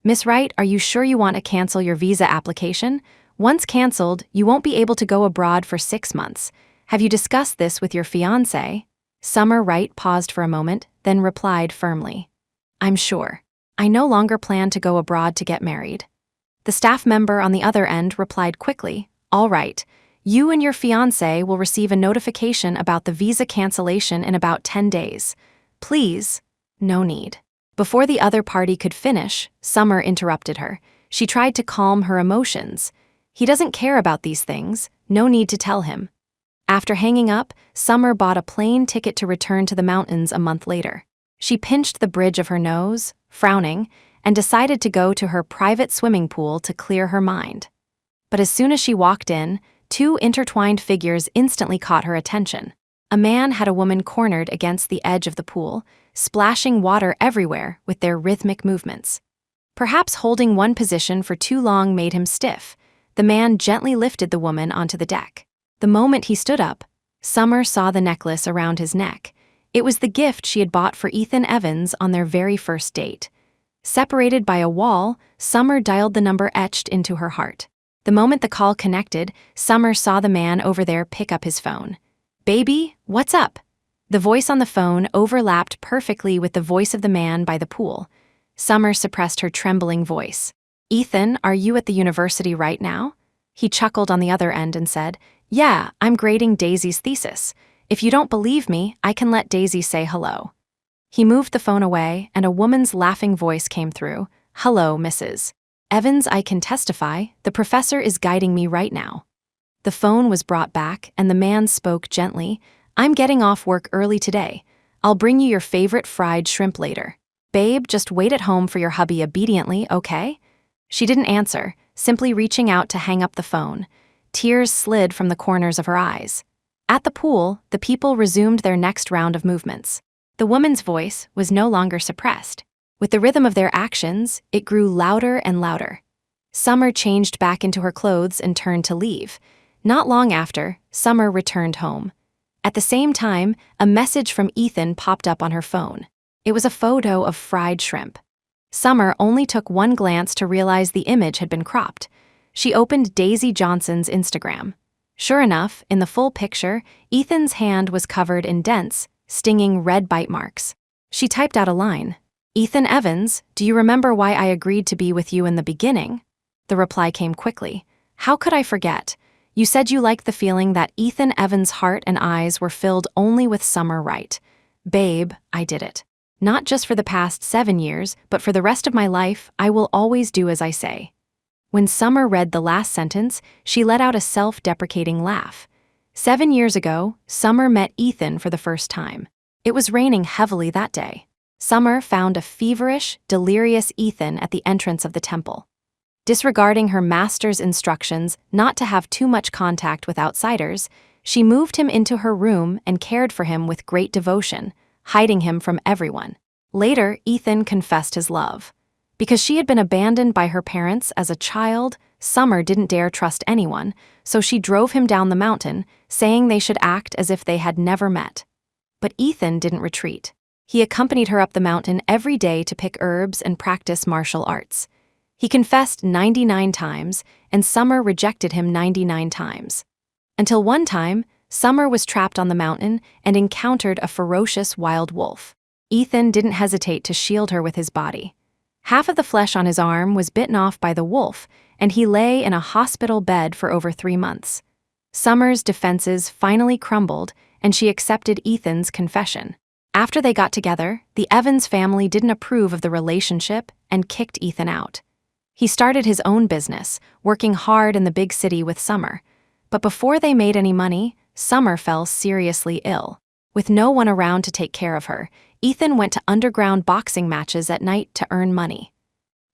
Miss Wright, are you sure you want to cancel your visa application? Once canceled, you won't be able to go abroad for 6 months. Have you discussed this with your fiancé? Summer Wright paused for a moment, then replied firmly. I'm sure. I no longer plan to go abroad to get married. The staff member on the other end replied quickly, all right. You and your fiancé will receive a notification about the visa cancellation in about 10 days. Please, no need. Before the other party could finish, Summer interrupted her. She tried to calm her emotions. He doesn't care about these things, no need to tell him. After hanging up, Summer bought a plane ticket to return to the mountains a month later. She pinched the bridge of her nose, frowning, and decided to go to her private swimming pool to clear her mind. But as soon as she walked in, 2 intertwined figures instantly caught her attention. A man had a woman cornered against the edge of the pool, splashing water everywhere with their rhythmic movements. Perhaps holding one position for too long made him stiff. The man gently lifted the woman onto the deck. The moment he stood up, Summer saw the necklace around his neck. It was the gift she had bought for Ethan Evans on their very first date. Separated by a wall, Summer dialed the number etched into her heart. The moment the call connected, Summer saw the man over there pick up his phone. Baby, what's up? The voice on the phone overlapped perfectly with the voice of the man by the pool. Summer suppressed her trembling voice. Ethan, are you at the university right now? He chuckled on the other end and said, Yeah, I'm grading Daisy's thesis. If you don't believe me, I can let Daisy say hello. He moved the phone away, and a woman's laughing voice came through. Hello, Mrs. Evans, I can testify. The professor is guiding me right now. The phone was brought back, and the man spoke gently. I'm getting off work early today. I'll bring you your favorite fried shrimp later. Babe, just wait at home for your hubby obediently, okay? She didn't answer, simply reaching out to hang up the phone. Tears slid from the corners of her eyes. At the pool, the people resumed their next round of movements. The woman's voice was no longer suppressed. With the rhythm of their actions, it grew louder and louder. Summer changed back into her clothes and turned to leave. Not long after, Summer returned home. At the same time, a message from Ethan popped up on her phone. It was a photo of fried shrimp. Summer only took one glance to realize the image had been cropped. She opened Daisy Johnson's Instagram. Sure enough, in the full picture, Ethan's hand was covered in dense, stinging red bite marks. She typed out a line. Ethan Evans, do you remember why I agreed to be with you in the beginning? The reply came quickly. How could I forget? You said you liked the feeling that Ethan Evans' heart and eyes were filled only with Summer Wright. Babe, I did it. Not just for the past 7 years, but for the rest of my life, I will always do as I say. When Summer read the last sentence, she let out a self-deprecating laugh. 7 years ago, Summer met Ethan for the first time. It was raining heavily that day. Summer found a feverish, delirious Ethan at the entrance of the temple. Disregarding her master's instructions not to have too much contact with outsiders, she moved him into her room and cared for him with great devotion, hiding him from everyone. Later, Ethan confessed his love. Because she had been abandoned by her parents as a child, Summer didn't dare trust anyone, so she drove him down the mountain, saying they should act as if they had never met. But Ethan didn't retreat. He accompanied her up the mountain every day to pick herbs and practice martial arts. He confessed 99 times, and Summer rejected him 99 times. Until one time, Summer was trapped on the mountain and encountered a ferocious wild wolf. Ethan didn't hesitate to shield her with his body. Half of the flesh on his arm was bitten off by the wolf, and he lay in a hospital bed for over 3 months. Summer's defenses finally crumbled, and she accepted Ethan's confession. After they got together, the Evans family didn't approve of the relationship and kicked Ethan out. He started his own business, working hard in the big city with Summer. But before they made any money, Summer fell seriously ill. With no one around to take care of her, Ethan went to underground boxing matches at night to earn money.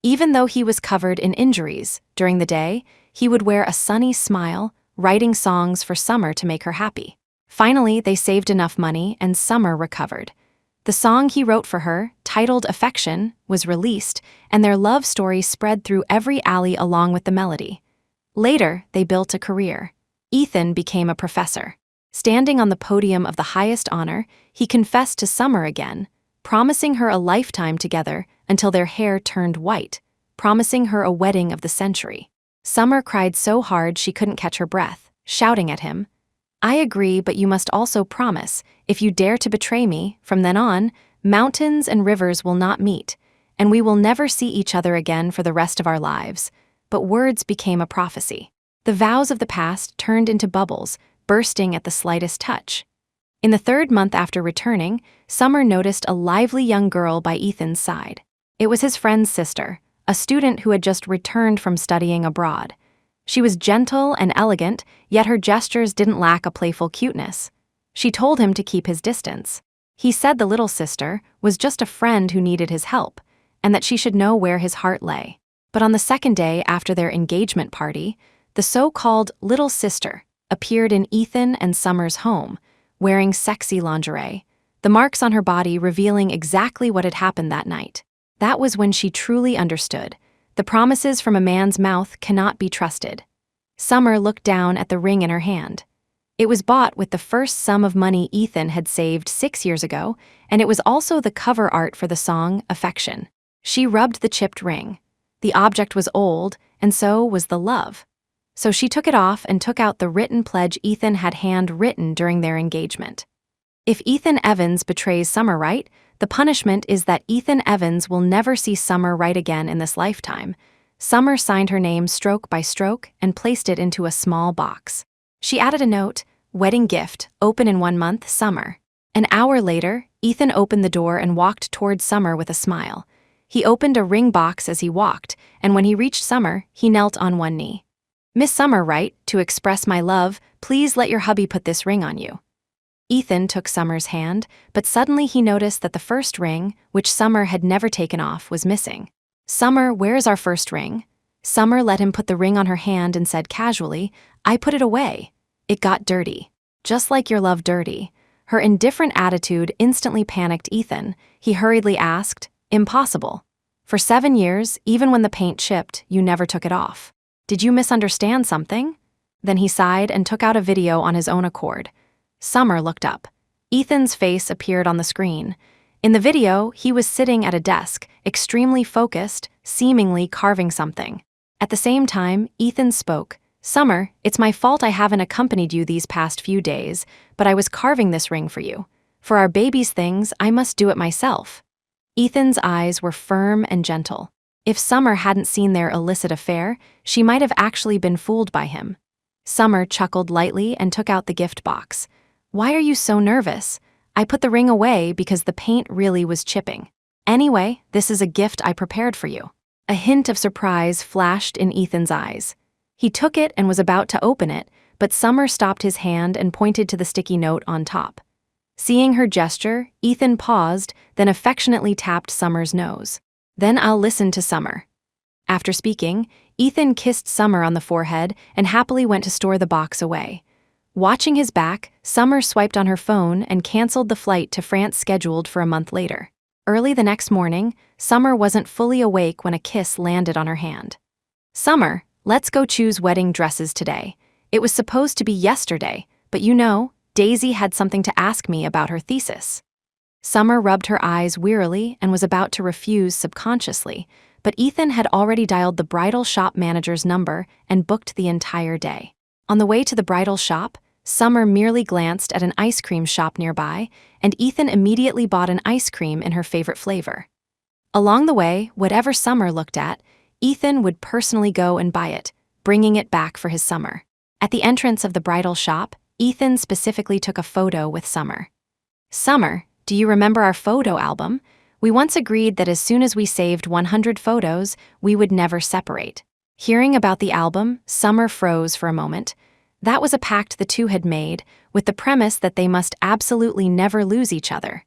Even though he was covered in injuries, during the day, he would wear a sunny smile, writing songs for Summer to make her happy. Finally, they saved enough money and Summer recovered. The song he wrote for her, titled Affection, was released, and their love story spread through every alley along with the melody. Later, they built a career. Ethan became a professor. Standing on the podium of the highest honor, he confessed to Summer again, promising her a lifetime together until their hair turned white, promising her a wedding of the century. Summer cried so hard she couldn't catch her breath, shouting at him, "I agree, but you must also promise, if you dare to betray me, from then on, mountains and rivers will not meet, and we will never see each other again for the rest of our lives." But words became a prophecy. The vows of the past turned into bubbles, bursting at the slightest touch. In the 3rd month after returning, Summer noticed a lively young girl by Ethan's side. It was his friend's sister, a student who had just returned from studying abroad. She was gentle and elegant, yet her gestures didn't lack a playful cuteness. She told him to keep his distance. He said the little sister was just a friend who needed his help, and that she should know where his heart lay. But on the 2nd day after their engagement party, the so-called little sister appeared in Ethan and Summer's home, wearing sexy lingerie, the marks on her body revealing exactly what had happened that night. That was when she truly understood. The promises from a man's mouth cannot be trusted. Summer looked down at the ring in her hand. It was bought with the first sum of money Ethan had saved 6 years ago, and it was also the cover art for the song Affection. She rubbed the chipped ring. The object was old, and so was the love. So she took it off and took out the written pledge Ethan had hand-written during their engagement. If Ethan Evans betrays Summer Wright, the punishment is that Ethan Evans will never see Summer Wright again in this lifetime. Summer signed her name stroke by stroke and placed it into a small box. She added a note, "Wedding gift, open in 1 month, Summer." An hour later, Ethan opened the door and walked towards Summer with a smile. He opened a ring box as he walked, and when he reached Summer, he knelt on one knee. "Miss Summer Wright, to express my love, please let your hubby put this ring on you." Ethan took Summer's hand, but suddenly he noticed that the first ring, which Summer had never taken off, was missing. "Summer, where's our first ring?" Summer let him put the ring on her hand and said casually, "I put it away. It got dirty. Just like your love dirty." Her indifferent attitude instantly panicked Ethan. He hurriedly asked, "Impossible. For 7 years, even when the paint chipped, you never took it off. Did you misunderstand something?" Then he sighed and took out a video on his own accord. Summer looked up. Ethan's face appeared on the screen. In the video, he was sitting at a desk, extremely focused, seemingly carving something. At the same time, Ethan spoke. "Summer, it's my fault I haven't accompanied you these past few days, but I was carving this ring for you. For our baby's things, I must do it myself." Ethan's eyes were firm and gentle. If Summer hadn't seen their illicit affair, she might have actually been fooled by him. Summer chuckled lightly and took out the gift box. "Why are you so nervous? I put the ring away because the paint really was chipping. Anyway, this is a gift I prepared for you." A hint of surprise flashed in Ethan's eyes. He took it and was about to open it, but Summer stopped his hand and pointed to the sticky note on top. Seeing her gesture, Ethan paused, then affectionately tapped Summer's nose. "Then I'll listen to Summer." After speaking, Ethan kissed Summer on the forehead and happily went to store the box away. Watching his back, Summer swiped on her phone and canceled the flight to France scheduled for a month later. Early the next morning, Summer wasn't fully awake when a kiss landed on her hand. "Summer, let's go choose wedding dresses today. It was supposed to be yesterday, but you know, Daisy had something to ask me about her thesis." Summer rubbed her eyes wearily and was about to refuse subconsciously, but Ethan had already dialed the bridal shop manager's number and booked the entire day. On the way to the bridal shop, Summer merely glanced at an ice cream shop nearby, and Ethan immediately bought an ice cream in her favorite flavor. Along the way, whatever Summer looked at, Ethan would personally go and buy it, bringing it back for his Summer. At the entrance of the bridal shop, Ethan specifically took a photo with Summer. "Summer, do you remember our photo album? We once agreed that as soon as we saved 100 photos, we would never separate." Hearing about the album, Summer froze for a moment. That was a pact the two had made, with the premise that they must absolutely never lose each other.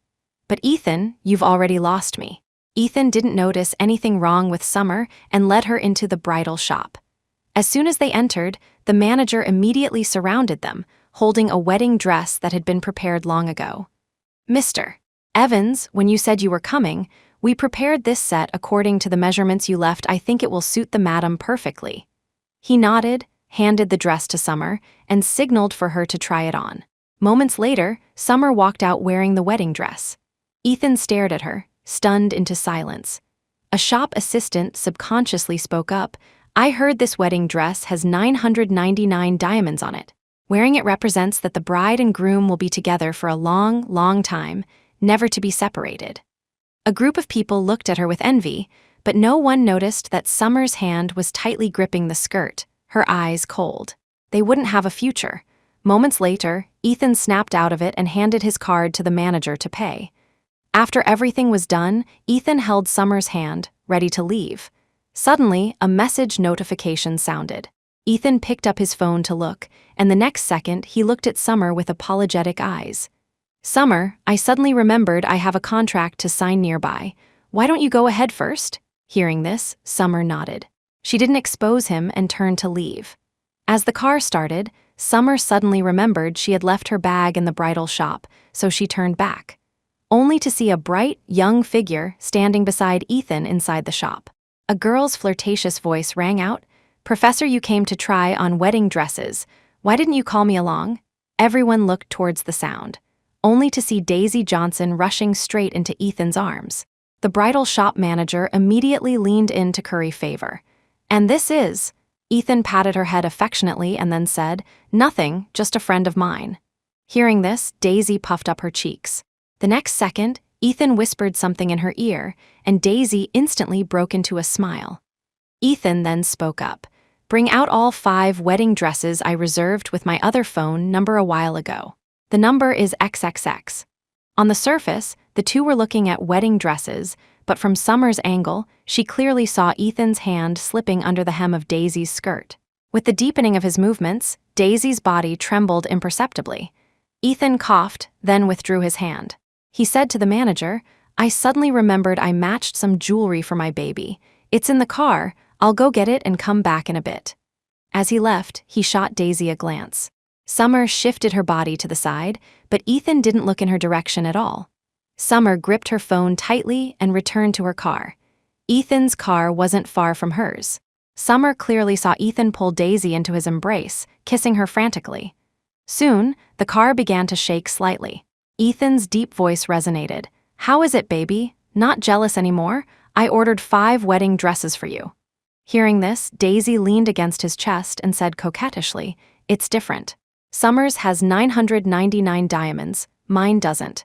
"But Ethan, you've already lost me." Ethan didn't notice anything wrong with Summer and led her into the bridal shop. As soon as they entered, the manager immediately surrounded them, holding a wedding dress that had been prepared long ago. "Mr. Evans, when you said you were coming, we prepared this set according to the measurements you left. I think it will suit the madam perfectly." He nodded, handed the dress to Summer, and signaled for her to try it on. Moments later, Summer walked out wearing the wedding dress. Ethan stared at her, stunned into silence. A shop assistant subconsciously spoke up, "I heard this wedding dress has 999 diamonds on it. Wearing it represents that the bride and groom will be together for a long, long time, never to be separated." A group of people looked at her with envy, but no one noticed that Summer's hand was tightly gripping the skirt, her eyes cold. They wouldn't have a future. Moments later, Ethan snapped out of it and handed his card to the manager to pay. After everything was done, Ethan held Summer's hand, ready to leave. Suddenly, a message notification sounded. Ethan picked up his phone to look, and the next second he looked at Summer with apologetic eyes. "Summer, I suddenly remembered I have a contract to sign nearby. Why don't you go ahead first?" Hearing this, Summer nodded. She didn't expose him and turned to leave. As the car started, Summer suddenly remembered she had left her bag in the bridal shop, so she turned back, only to see a bright, young figure standing beside Ethan inside the shop. A girl's flirtatious voice rang out, "Professor, you came to try on wedding dresses. Why didn't you call me along?" Everyone looked towards the sound, only to see Daisy Johnson rushing straight into Ethan's arms. The bridal shop manager immediately leaned in to curry favor. "And this is?" Ethan patted her head affectionately and then said, "Nothing, just a friend of mine." Hearing this, Daisy puffed up her cheeks. The next second, Ethan whispered something in her ear, and Daisy instantly broke into a smile. Ethan then spoke up, "Bring out all 5 wedding dresses I reserved with my other phone number a while ago. The number is XXX." On the surface, the two were looking at wedding dresses, but from Summer's angle, she clearly saw Ethan's hand slipping under the hem of Daisy's skirt. With the deepening of his movements, Daisy's body trembled imperceptibly. Ethan coughed, then withdrew his hand. He said to the manager, "I suddenly remembered I matched some jewelry for my baby. It's in the car. I'll go get it and come back in a bit." As he left, he shot Daisy a glance. Summer shifted her body to the side, but Ethan didn't look in her direction at all. Summer gripped her phone tightly and returned to her car. Ethan's car wasn't far from hers. Summer clearly saw Ethan pull Daisy into his embrace, kissing her frantically. Soon, the car began to shake slightly. Ethan's deep voice resonated. "How is it, baby? Not jealous anymore? I ordered 5 wedding dresses for you." Hearing this, Daisy leaned against his chest and said coquettishly, "It's different. Summer's has 999 diamonds, mine doesn't."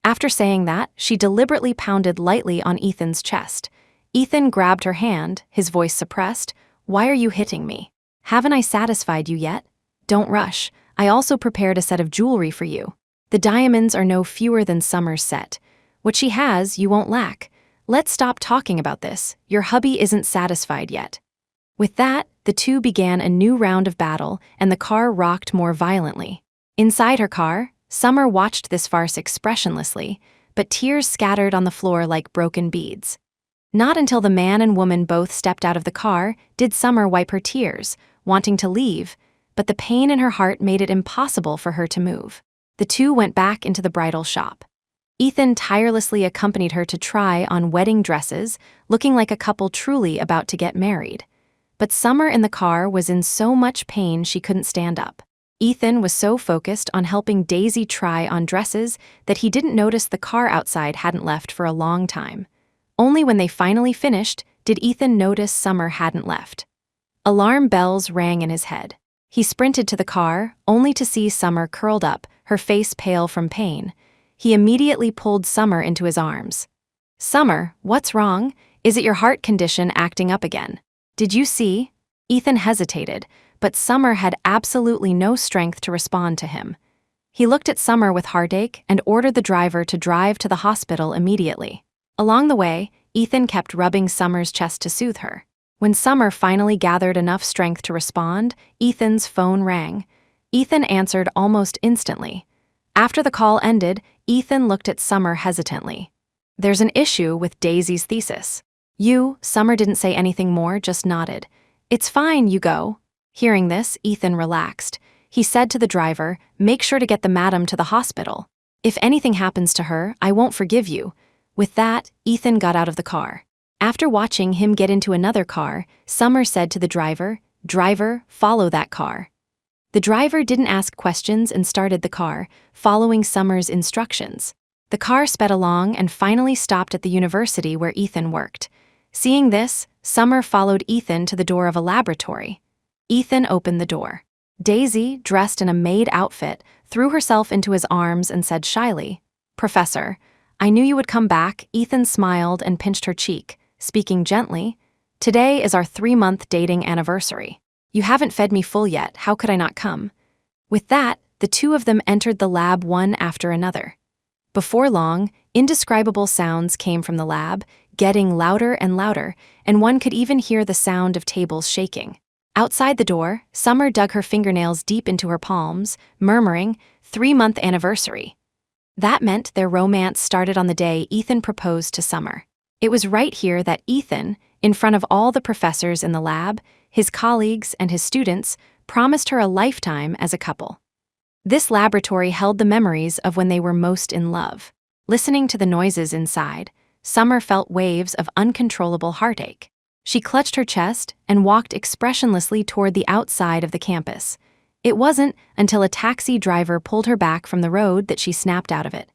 After saying that, she deliberately pounded lightly on Ethan's chest. Ethan grabbed her hand, his voice suppressed. "Why are you hitting me? Haven't I satisfied you yet? Don't rush. I also prepared a set of jewelry for you. The diamonds are no fewer than Summer's set. What she has, you won't lack. Let's stop talking about this. Your hubby isn't satisfied yet." With that, the two began a new round of battle, and the car rocked more violently. Inside her car, Summer watched this farce expressionlessly, but tears scattered on the floor like broken beads. Not until the man and woman both stepped out of the car did Summer wipe her tears, wanting to leave, but the pain in her heart made it impossible for her to move. The two went back into the bridal shop. Ethan tirelessly accompanied her to try on wedding dresses, looking like a couple truly about to get married. But Summer in the car was in so much pain she couldn't stand up. Ethan was so focused on helping Daisy try on dresses that he didn't notice the car outside hadn't left for a long time. Only when they finally finished did Ethan notice Summer hadn't left. Alarm bells rang in his head. He sprinted to the car, only to see Summer curled up, her face pale from pain. He immediately pulled Summer into his arms. "Summer, what's wrong? Is it your heart condition acting up again? Did you see?" Ethan hesitated, but Summer had absolutely no strength to respond to him. He looked at Summer with heartache and ordered the driver to drive to the hospital immediately. Along the way, Ethan kept rubbing Summer's chest to soothe her. When Summer finally gathered enough strength to respond, Ethan's phone rang. Ethan answered almost instantly. After the call ended, Ethan looked at Summer hesitantly. "There's an issue with Daisy's thesis." Summer didn't say anything more, just nodded. "It's fine, you go." Hearing this, Ethan relaxed. He said to the driver, "Make sure to get the madam to the hospital. If anything happens to her, I won't forgive you." With that, Ethan got out of the car. After watching him get into another car, Summer said to the driver, "Driver, follow that car." The driver didn't ask questions and started the car, following Summer's instructions. The car sped along and finally stopped at the university where Ethan worked. Seeing this, Summer followed Ethan to the door of a laboratory. Ethan opened the door. Daisy, dressed in a maid outfit, threw herself into his arms and said shyly, "Professor, I knew you would come back." Ethan smiled and pinched her cheek, speaking gently. "Today is our 3-month dating anniversary. You haven't fed me full yet, how could I not come?" With that, the two of them entered the lab one after another. Before long, indescribable sounds came from the lab, getting louder and louder, and one could even hear the sound of tables shaking. Outside the door, Summer dug her fingernails deep into her palms, murmuring, "3-month anniversary." That meant their romance started on the day Ethan proposed to Summer. It was right here that Ethan, in front of all the professors in the lab, his colleagues, and his students, promised her a lifetime as a couple. This laboratory held the memories of when they were most in love. Listening to the noises inside, Summer felt waves of uncontrollable heartache. She clutched her chest and walked expressionlessly toward the outside of the campus. It wasn't until a taxi driver pulled her back from the road that she snapped out of it.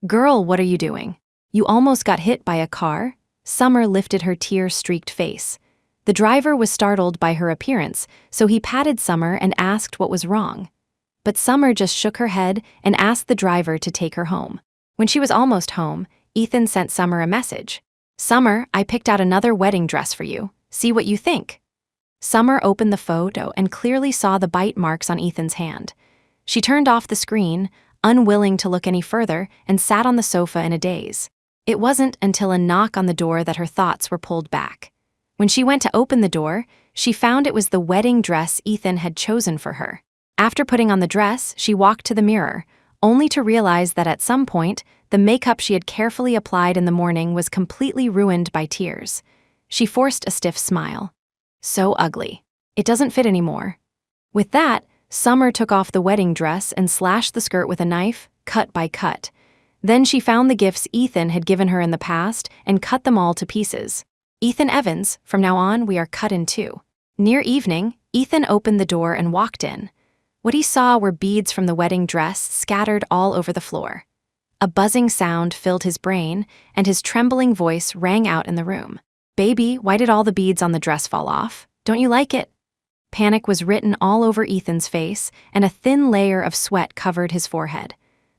"Girl, what are you doing? You almost got hit by a car?" Summer lifted her tear-streaked face. The driver was startled by her appearance, so he patted Summer and asked what was wrong. But Summer just shook her head and asked the driver to take her home. When she was almost home, Ethan sent Summer a message. "Summer, I picked out another wedding dress for you. See what you think." Summer opened the photo and clearly saw the bite marks on Ethan's hand. She turned off the screen, unwilling to look any further, and sat on the sofa in a daze. It wasn't until a knock on the door that her thoughts were pulled back. When she went to open the door, she found it was the wedding dress Ethan had chosen for her. After putting on the dress, she walked to the mirror, only to realize that at some point, the makeup she had carefully applied in the morning was completely ruined by tears. She forced a stiff smile. So ugly. It doesn't fit anymore. With that, Summer took off the wedding dress and slashed the skirt with a knife, cut by cut. Then she found the gifts Ethan had given her in the past and cut them all to pieces. "Ethan Evans, from now on we are cut in two." Near evening, Ethan opened the door and walked in. What he saw were beads from the wedding dress scattered all over the floor. A buzzing sound filled his brain, and his trembling voice rang out in the room. "Baby, why did all the beads on the dress fall off? Don't you like it?" Panic was written all over Ethan's face, and a thin layer of sweat covered his forehead.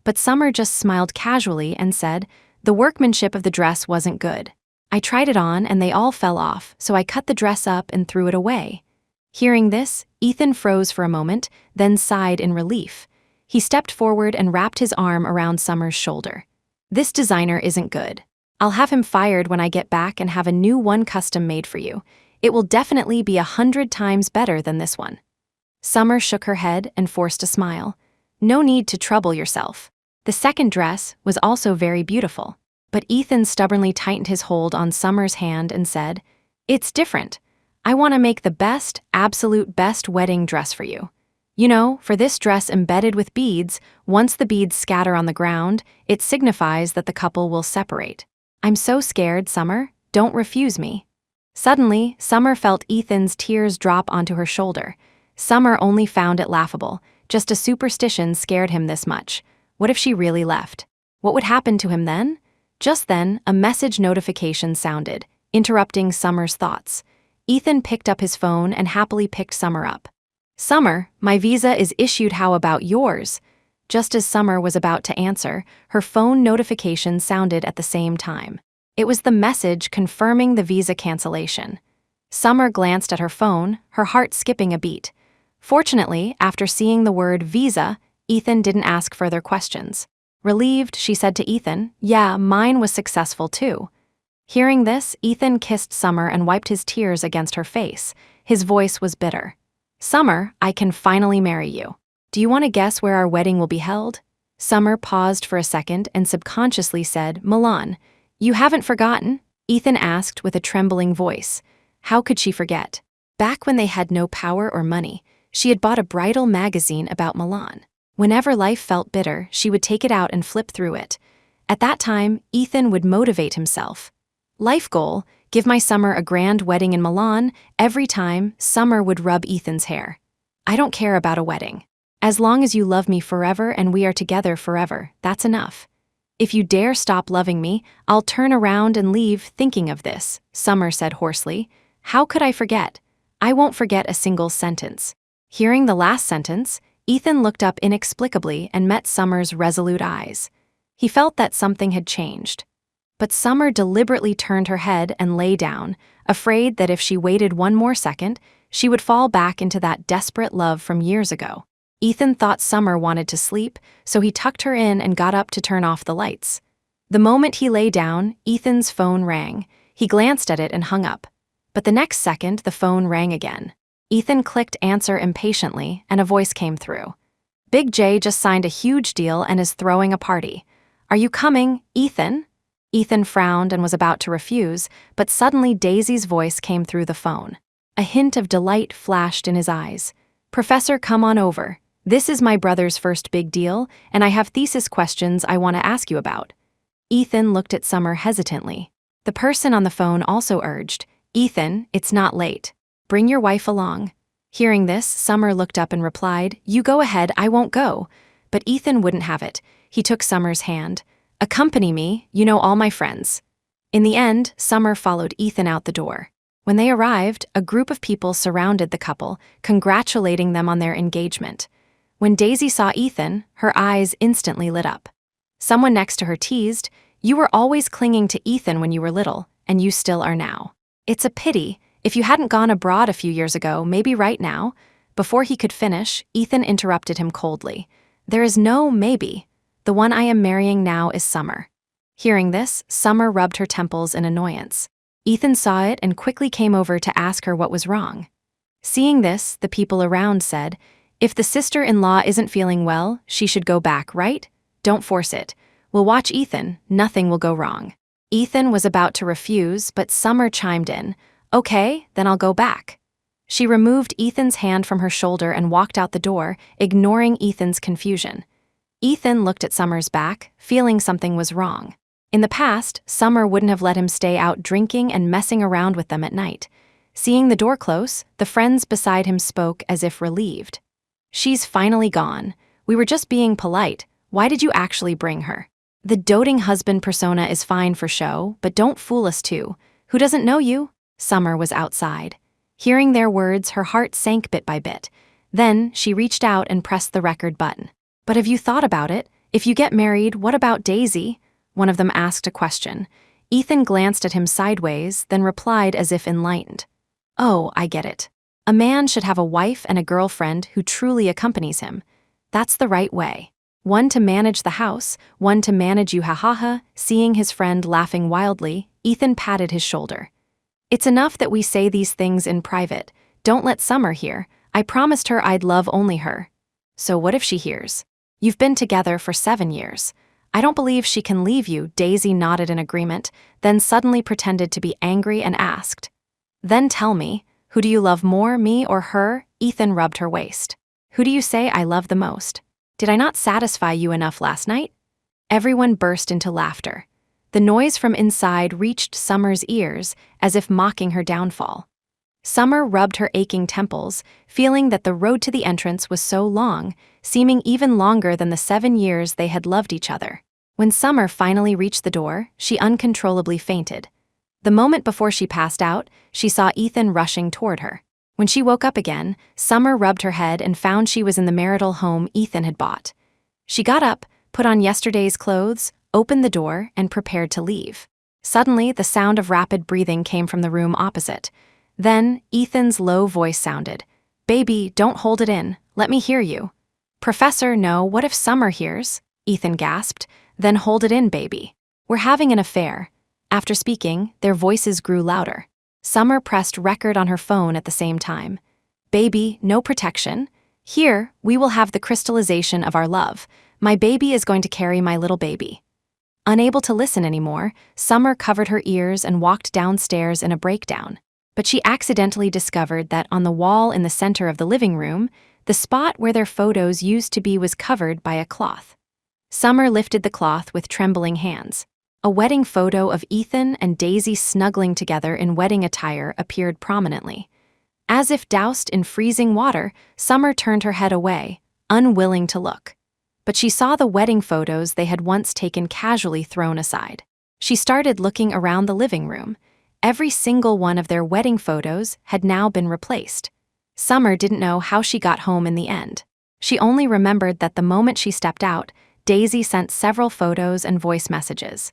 But Summer just smiled casually and said, "The workmanship of the dress wasn't good. I tried it on and they all fell off, so I cut the dress up and threw it away." Hearing this, Ethan froze for a moment, then sighed in relief. He stepped forward and wrapped his arm around Summer's shoulder. "This designer isn't good. I'll have him fired when I get back and have a new one custom made for you. It will definitely be 100 times better than this one." Summer shook her head and forced a smile. "No need to trouble yourself." The second dress was also very beautiful, but Ethan stubbornly tightened his hold on Summer's hand and said, "It's different. I want to make the best, absolute best wedding dress for you. You know, for this dress embedded with beads, once the beads scatter on the ground, it signifies that the couple will separate. I'm so scared, Summer. Don't refuse me." Suddenly, Summer felt Ethan's tears drop onto her shoulder. Summer only found it laughable. Just a superstition scared him this much. What if she really left? What would happen to him then? Just then, a message notification sounded, interrupting Summer's thoughts. Ethan picked up his phone and happily picked Summer up. "Summer, my visa is issued, how about yours?" Just as Summer was about to answer, her phone notification sounded at the same time. It was the message confirming the visa cancellation. Summer glanced at her phone, her heart skipping a beat. Fortunately, after seeing the word visa, Ethan didn't ask further questions. Relieved, she said to Ethan, "Yeah, mine was successful too." Hearing this, Ethan kissed Summer and wiped his tears against her face. His voice was bitter. "Summer, I can finally marry you. Do you want to guess where our wedding will be held?" Summer paused for a second and subconsciously said, "Milan." "You haven't forgotten?" Ethan asked with a trembling voice. How could she forget? Back when they had no power or money, she had bought a bridal magazine about Milan. Whenever life felt bitter, she would take it out and flip through it. At that time, Ethan would motivate himself. Life goal: give my Summer a grand wedding in Milan. Every time, Summer would rub Ethan's hair. "I don't care about a wedding. As long as you love me forever and we are together forever, that's enough." If you dare stop loving me, I'll turn around and leave thinking of this, Summer said hoarsely. How could I forget? I won't forget a single sentence. Hearing the last sentence, Ethan looked up inexplicably and met Summer's resolute eyes. He felt that something had changed. But Summer deliberately turned her head and lay down, afraid that if she waited one more second, she would fall back into that desperate love from years ago. Ethan thought Summer wanted to sleep, so he tucked her in and got up to turn off the lights. The moment he lay down, Ethan's phone rang. He glanced at it and hung up. But the next second, the phone rang again. Ethan clicked answer impatiently, and a voice came through. Big J just signed a huge deal and is throwing a party. Are you coming, Ethan? Ethan frowned and was about to refuse, but suddenly Daisy's voice came through the phone. A hint of delight flashed in his eyes. Professor, come on over. This is my brother's first big deal, and I have thesis questions I want to ask you about. Ethan looked at Summer hesitantly. The person on the phone also urged, Ethan, it's not late. Bring your wife along. Hearing this, Summer looked up and replied, You go ahead, I won't go. But Ethan wouldn't have it. He took Summer's hand. Accompany me, you know all my friends. In the end, Summer followed Ethan out the door. When they arrived, a group of people surrounded the couple, congratulating them on their engagement. When Daisy saw Ethan, her eyes instantly lit up. Someone next to her teased, You were always clinging to Ethan when you were little, and you still are now. It's a pity. If you hadn't gone abroad a few years ago, maybe right now. Before he could finish, Ethan interrupted him coldly. There is no maybe. The one I am marrying now is Summer. Hearing this, Summer rubbed her temples in annoyance. Ethan saw it and quickly came over to ask her what was wrong. Seeing this, the people around said, If the sister-in-law isn't feeling well, she should go back, right? Don't force it. We'll watch Ethan, nothing will go wrong. Ethan was about to refuse, but Summer chimed in. Okay, then I'll go back. She removed Ethan's hand from her shoulder and walked out the door, ignoring Ethan's confusion. Ethan looked at Summer's back, feeling something was wrong. In the past, Summer wouldn't have let him stay out drinking and messing around with them at night. Seeing the door close, the friends beside him spoke as if relieved. She's finally gone. We were just being polite. Why did you actually bring her? The doting husband persona is fine for show, but don't fool us too. Who doesn't know you? Summer was outside. Hearing their words, her heart sank bit by bit. Then, she reached out and pressed the record button. But have you thought about it? If you get married, what about Daisy? One of them asked a question. Ethan glanced at him sideways, then replied as if enlightened. Oh, I get it. A man should have a wife and a girlfriend who truly accompanies him. That's the right way. One to manage the house, one to manage you, ha ha ha. Seeing his friend laughing wildly, Ethan patted his shoulder. It's enough that we say these things in private. Don't let Summer hear. I promised her I'd love only her. So what if she hears? You've been together for 7 years. I don't believe she can leave you. Daisy nodded in agreement, then suddenly pretended to be angry and asked. Then tell me, who do you love more, me or her? Ethan rubbed her waist. Who do you say I love the most? Did I not satisfy you enough last night? Everyone burst into laughter. The noise from inside reached Summer's ears, as if mocking her downfall. Summer rubbed her aching temples, feeling that the road to the entrance was so long, seeming even longer than the 7 years they had loved each other. When Summer finally reached the door, she uncontrollably fainted. The moment before she passed out, she saw Ethan rushing toward her. When she woke up again, Summer rubbed her head and found she was in the marital home Ethan had bought. She got up, put on yesterday's clothes, opened the door, and prepared to leave. Suddenly, the sound of rapid breathing came from the room opposite. Then, Ethan's low voice sounded. Baby, don't hold it in. Let me hear you. Professor, no, what if Summer hears? Ethan gasped. Then hold it in, baby. We're having an affair. After speaking, their voices grew louder. Summer pressed record on her phone at the same time. Baby, no protection. Here, we will have the crystallization of our love. My baby is going to carry my little baby. Unable to listen anymore, Summer covered her ears and walked downstairs in a breakdown. But she accidentally discovered that on the wall in the center of the living room, the spot where their photos used to be was covered by a cloth. Summer lifted the cloth with trembling hands. A wedding photo of Ethan and Daisy snuggling together in wedding attire appeared prominently. As if doused in freezing water, Summer turned her head away, unwilling to look. but she saw the wedding photos they had once taken casually thrown aside. She started looking around the living room. Every single one of their wedding photos had now been replaced. Summer didn't know how she got home in the end. She only remembered that the moment she stepped out, Daisy sent several photos and voice messages.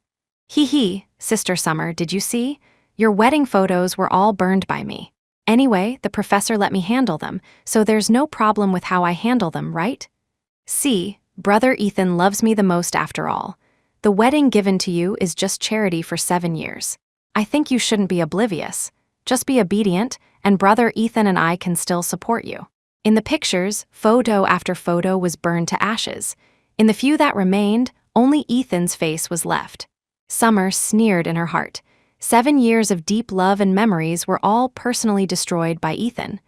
"Hee, Sister Summer, did you see? Your wedding photos were all burned by me. Anyway, the professor let me handle them, so there's no problem with how I handle them, right? See, Brother Ethan loves me the most after all. The wedding given to you is just charity for 7 years. I think you shouldn't be oblivious. Just be obedient, and Brother Ethan and I can still support you." In the pictures, photo after photo was burned to ashes. In the few that remained, only Ethan's face was left. Summer sneered in her heart. 7 years of deep love and memories were all personally destroyed by Ethan.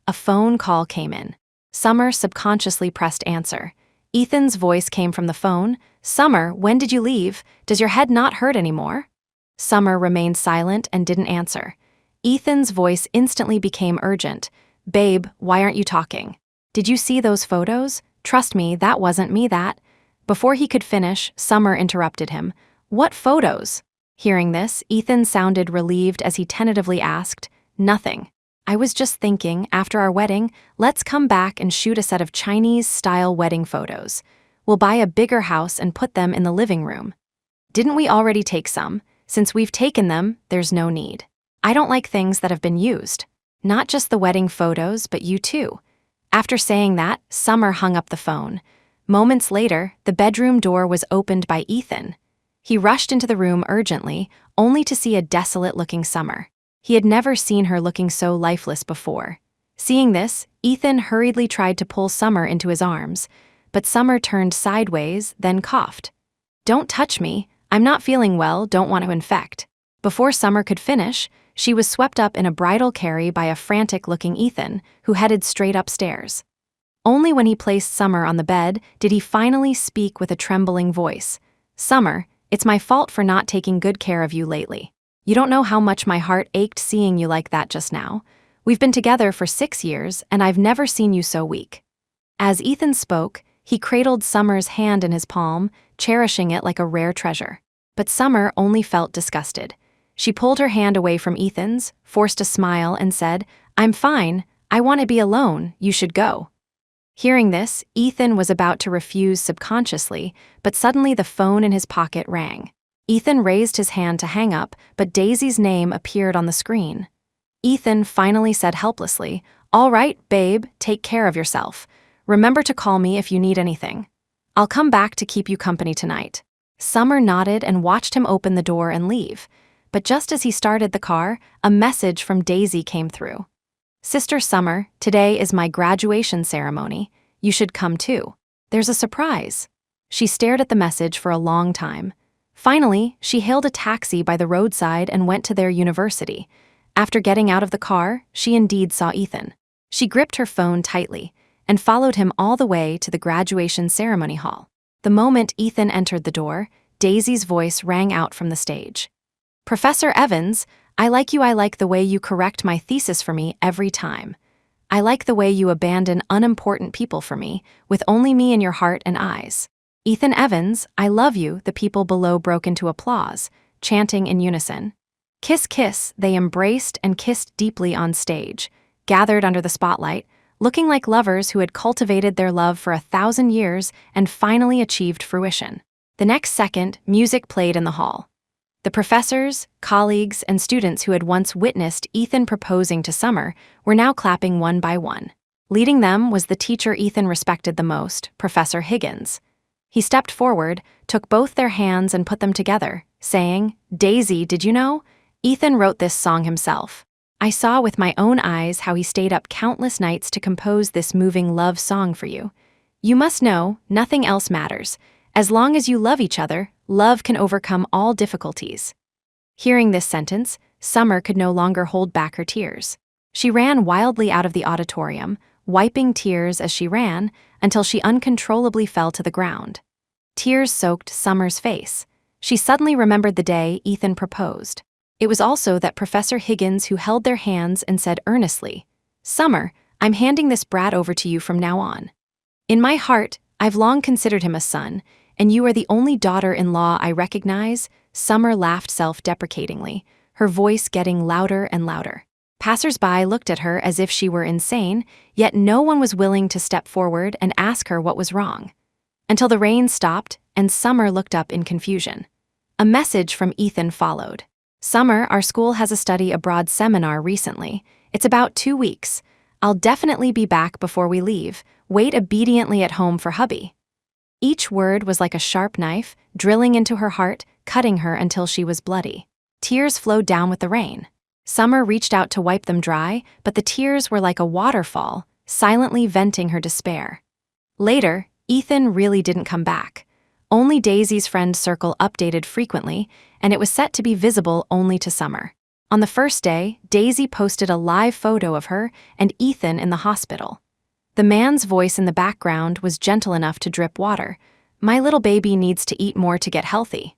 A phone call came in. Summer subconsciously pressed answer. Ethan's voice came from the phone. "Summer, when did you leave? Does your head not hurt anymore?" Summer remained silent and didn't answer. Ethan's voice instantly became urgent. "Babe, why aren't you talking? Did you see those photos? Trust me, that wasn't me that." Before he could finish, Summer interrupted him. "What photos?" Hearing this, Ethan sounded relieved as he tentatively asked, "Nothing. I was just thinking, after our wedding, let's come back and shoot a set of Chinese-style wedding photos. We'll buy a bigger house and put them in the living room. Didn't we already take some? Since we've taken them, there's no need. I don't like things that have been used. Not just the wedding photos, but you too." After saying that, Summer hung up the phone. Moments later, the bedroom door was opened by Ethan. He rushed into the room urgently, only to see a desolate-looking Summer. He had never seen her looking so lifeless before. Seeing this, Ethan hurriedly tried to pull Summer into his arms, but Summer turned sideways, then coughed. "Don't touch me. I'm not feeling well, don't want to infect." Before Summer could finish, she was swept up in a bridal carry by a frantic-looking Ethan, who headed straight upstairs. Only when he placed Summer on the bed did he finally speak with a trembling voice. "Summer, it's my fault for not taking good care of you lately. You don't know how much my heart ached seeing you like that just now. We've been together for 6 years, and I've never seen you so weak." As Ethan spoke, he cradled Summer's hand in his palm, cherishing it like a rare treasure. But Summer only felt disgusted. She pulled her hand away from Ethan's, forced a smile, and said, "I'm fine. I want to be alone. You should go." Hearing this, Ethan was about to refuse subconsciously, but suddenly the phone in his pocket rang. Ethan raised his hand to hang up, but Daisy's name appeared on the screen. Ethan finally said helplessly, "All right, babe, take care of yourself. Remember to call me if you need anything. I'll come back to keep you company tonight." Summer nodded and watched him open the door and leave. But just as he started the car, a message from Daisy came through. "Sister Summer, today is my graduation ceremony. You should come too. There's a surprise." She stared at the message for a long time. Finally, she hailed a taxi by the roadside and went to their university. After getting out of the car, she indeed saw Ethan. She gripped her phone tightly and followed him all the way to the graduation ceremony hall. The moment Ethan entered the door, Daisy's voice rang out from the stage. "Professor Evans, I like the way you correct my thesis for me every time. I like the way you abandon unimportant people for me, with only me in your heart and eyes. Ethan Evans, I love you." The people below broke into applause, chanting in unison. "Kiss, kiss," they embraced and kissed deeply on stage, gathered under the spotlight, looking like lovers who had cultivated their love for 1,000 years and finally achieved fruition. The next second, music played in the hall. The professors, colleagues, and students who had once witnessed Ethan proposing to Summer were now clapping one by one. Leading them was the teacher Ethan respected the most, Professor Higgins. He stepped forward, took both their hands and put them together, saying, "Daisy, did you know? Ethan wrote this song himself. I saw with my own eyes how he stayed up countless nights to compose this moving love song for you. You must know, nothing else matters. As long as you love each other, love can overcome all difficulties." Hearing this sentence, Summer could no longer hold back her tears. She ran wildly out of the auditorium, wiping tears as she ran, until she uncontrollably fell to the ground. Tears soaked Summer's face. She suddenly remembered the day Ethan proposed. It was also that Professor Higgins who held their hands and said earnestly, "Summer, I'm handing this brat over to you from now on. In my heart, I've long considered him a son, and you are the only daughter-in-law I recognize." Summer laughed self-deprecatingly, her voice getting louder and louder. Passers-by looked at her as if she were insane, yet no one was willing to step forward and ask her what was wrong. Until the rain stopped and Summer looked up in confusion. A message from Ethan followed. "Summer, our school has a study abroad seminar recently. It's about 2 weeks. I'll definitely be back before we leave. Wait obediently at home for hubby." Each word was like a sharp knife, drilling into her heart, cutting her until she was bloody. Tears flowed down with the rain. Summer reached out to wipe them dry, but the tears were like a waterfall, silently venting her despair. Later, Ethan really didn't come back. Only Daisy's friend circle updated frequently, and it was set to be visible only to Summer. On the first day, Daisy posted a live photo of her and Ethan in the hospital. The man's voice in the background was gentle enough to drip water. "My little baby needs to eat more to get healthy."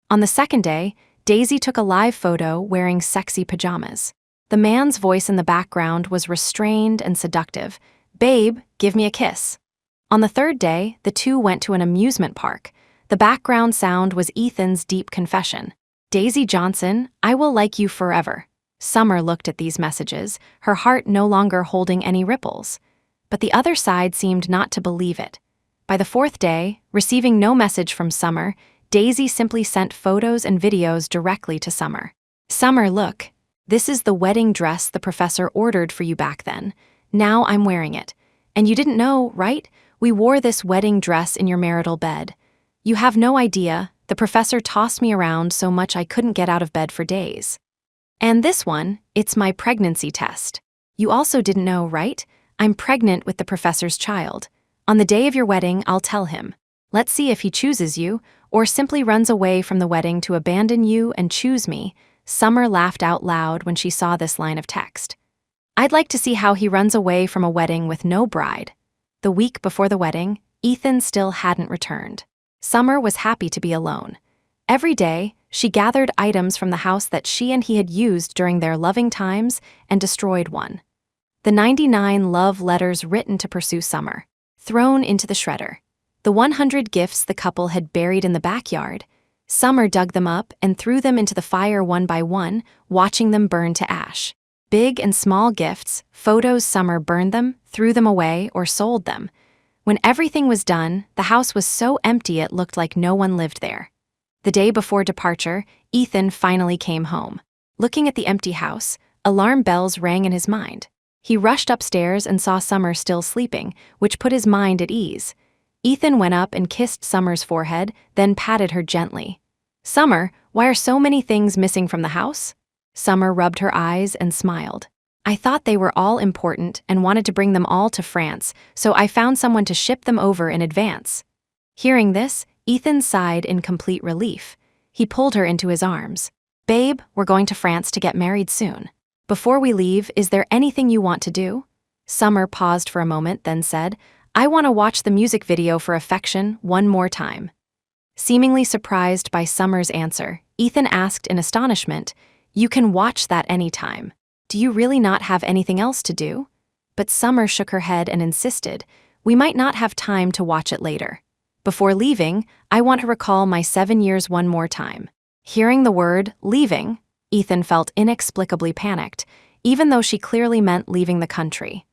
On the second day, Daisy took a live photo wearing sexy pajamas. The man's voice in the background was restrained and seductive. "Babe, give me a kiss." On the third day, the two went to an amusement park. The background sound was Ethan's deep confession. "Daisy Johnson, I will like you forever." Summer looked at these messages, her heart no longer holding any ripples. But the other side seemed not to believe it. By the fourth day, receiving no message from Summer, Daisy simply sent photos and videos directly to Summer. "Summer, look. This is the wedding dress the professor ordered for you back then. Now I'm wearing it. And you didn't know, right? We wore this wedding dress in your marital bed. You have no idea, the professor tossed me around so much I couldn't get out of bed for days. And this one, it's my pregnancy test. You also didn't know, right? I'm pregnant with the professor's child. On the day of your wedding, I'll tell him. Let's see if he chooses you, or simply runs away from the wedding to abandon you and choose me." Summer laughed out loud when she saw this line of text. "I'd like to see how he runs away from a wedding with no bride." The week before the wedding, Ethan still hadn't returned. Summer was happy to be alone. Every day, she gathered items from the house that she and he had used during their loving times and destroyed one. The 99 love letters written to pursue Summer, thrown into the shredder. The 100 gifts the couple had buried in the backyard. Summer dug them up and threw them into the fire one by one, watching them burn to ash. Big and small gifts, photos. Summer burned them, threw them away, or sold them. When everything was done, the house was so empty it looked like no one lived there. The day before departure, Ethan finally came home. Looking at the empty house, alarm bells rang in his mind. He rushed upstairs and saw Summer still sleeping, which put his mind at ease. Ethan went up and kissed Summer's forehead, then patted her gently. "Summer, why are so many things missing from the house?" Summer rubbed her eyes and smiled. "I thought they were all important and wanted to bring them all to France, so I found someone to ship them over in advance." Hearing this, Ethan sighed in complete relief. He pulled her into his arms. "Babe, we're going to France to get married soon. Before we leave, is there anything you want to do?" Summer paused for a moment, then said, "I want to watch the music video for Affection one more time." Seemingly surprised by Summer's answer, Ethan asked in astonishment, "You can watch that anytime. Do you really not have anything else to do?" But Summer shook her head and insisted, "We might not have time to watch it later. Before leaving, I want to recall my 7 years one more time." Hearing the word, leaving, Ethan felt inexplicably panicked, even though she clearly meant leaving the country.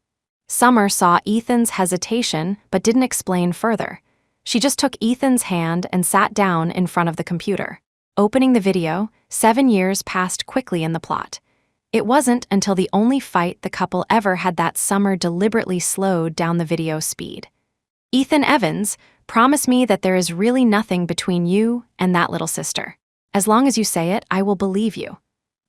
Summer saw Ethan's hesitation but didn't explain further. She just took Ethan's hand and sat down in front of the computer. Opening the video, 7 years passed quickly in the plot. It wasn't until the only fight the couple ever had that Summer deliberately slowed down the video speed. "Ethan Evans, promise me that there is really nothing between you and that little sister. As long as you say it, I will believe you."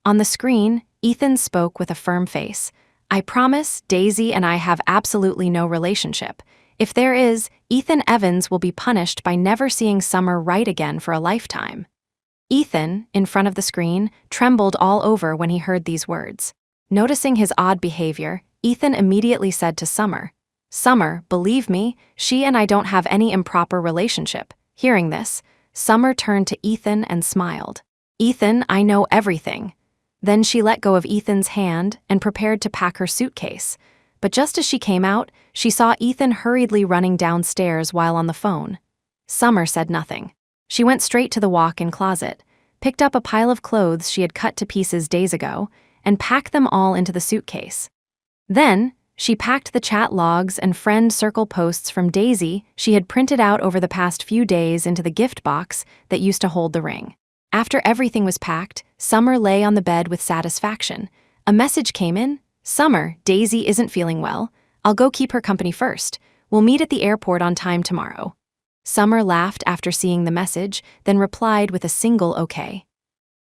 On the screen, Ethan spoke with a firm face. "I promise Daisy and I have absolutely no relationship. If there is, Ethan Evans will be punished by never seeing Summer right again for a lifetime." Ethan, in front of the screen, trembled all over when he heard these words. Noticing his odd behavior, Ethan immediately said to Summer, "Summer, believe me, she and I don't have any improper relationship." Hearing this, Summer turned to Ethan and smiled. "Ethan, I know everything." Then she let go of Ethan's hand and prepared to pack her suitcase. but just as she came out, she saw Ethan hurriedly running downstairs while on the phone. Summer said nothing. She went straight to the walk-in closet, picked up a pile of clothes she had cut to pieces days ago, and packed them all into the suitcase. Then, she packed the chat logs and friend circle posts from Daisy she had printed out over the past few days into the gift box that used to hold the ring. After everything was packed, Summer lay on the bed with satisfaction. A message came in. "Summer, Daisy isn't feeling well. I'll go keep her company first. We'll meet at the airport on time tomorrow." Summer laughed after seeing the message, then replied with a single okay.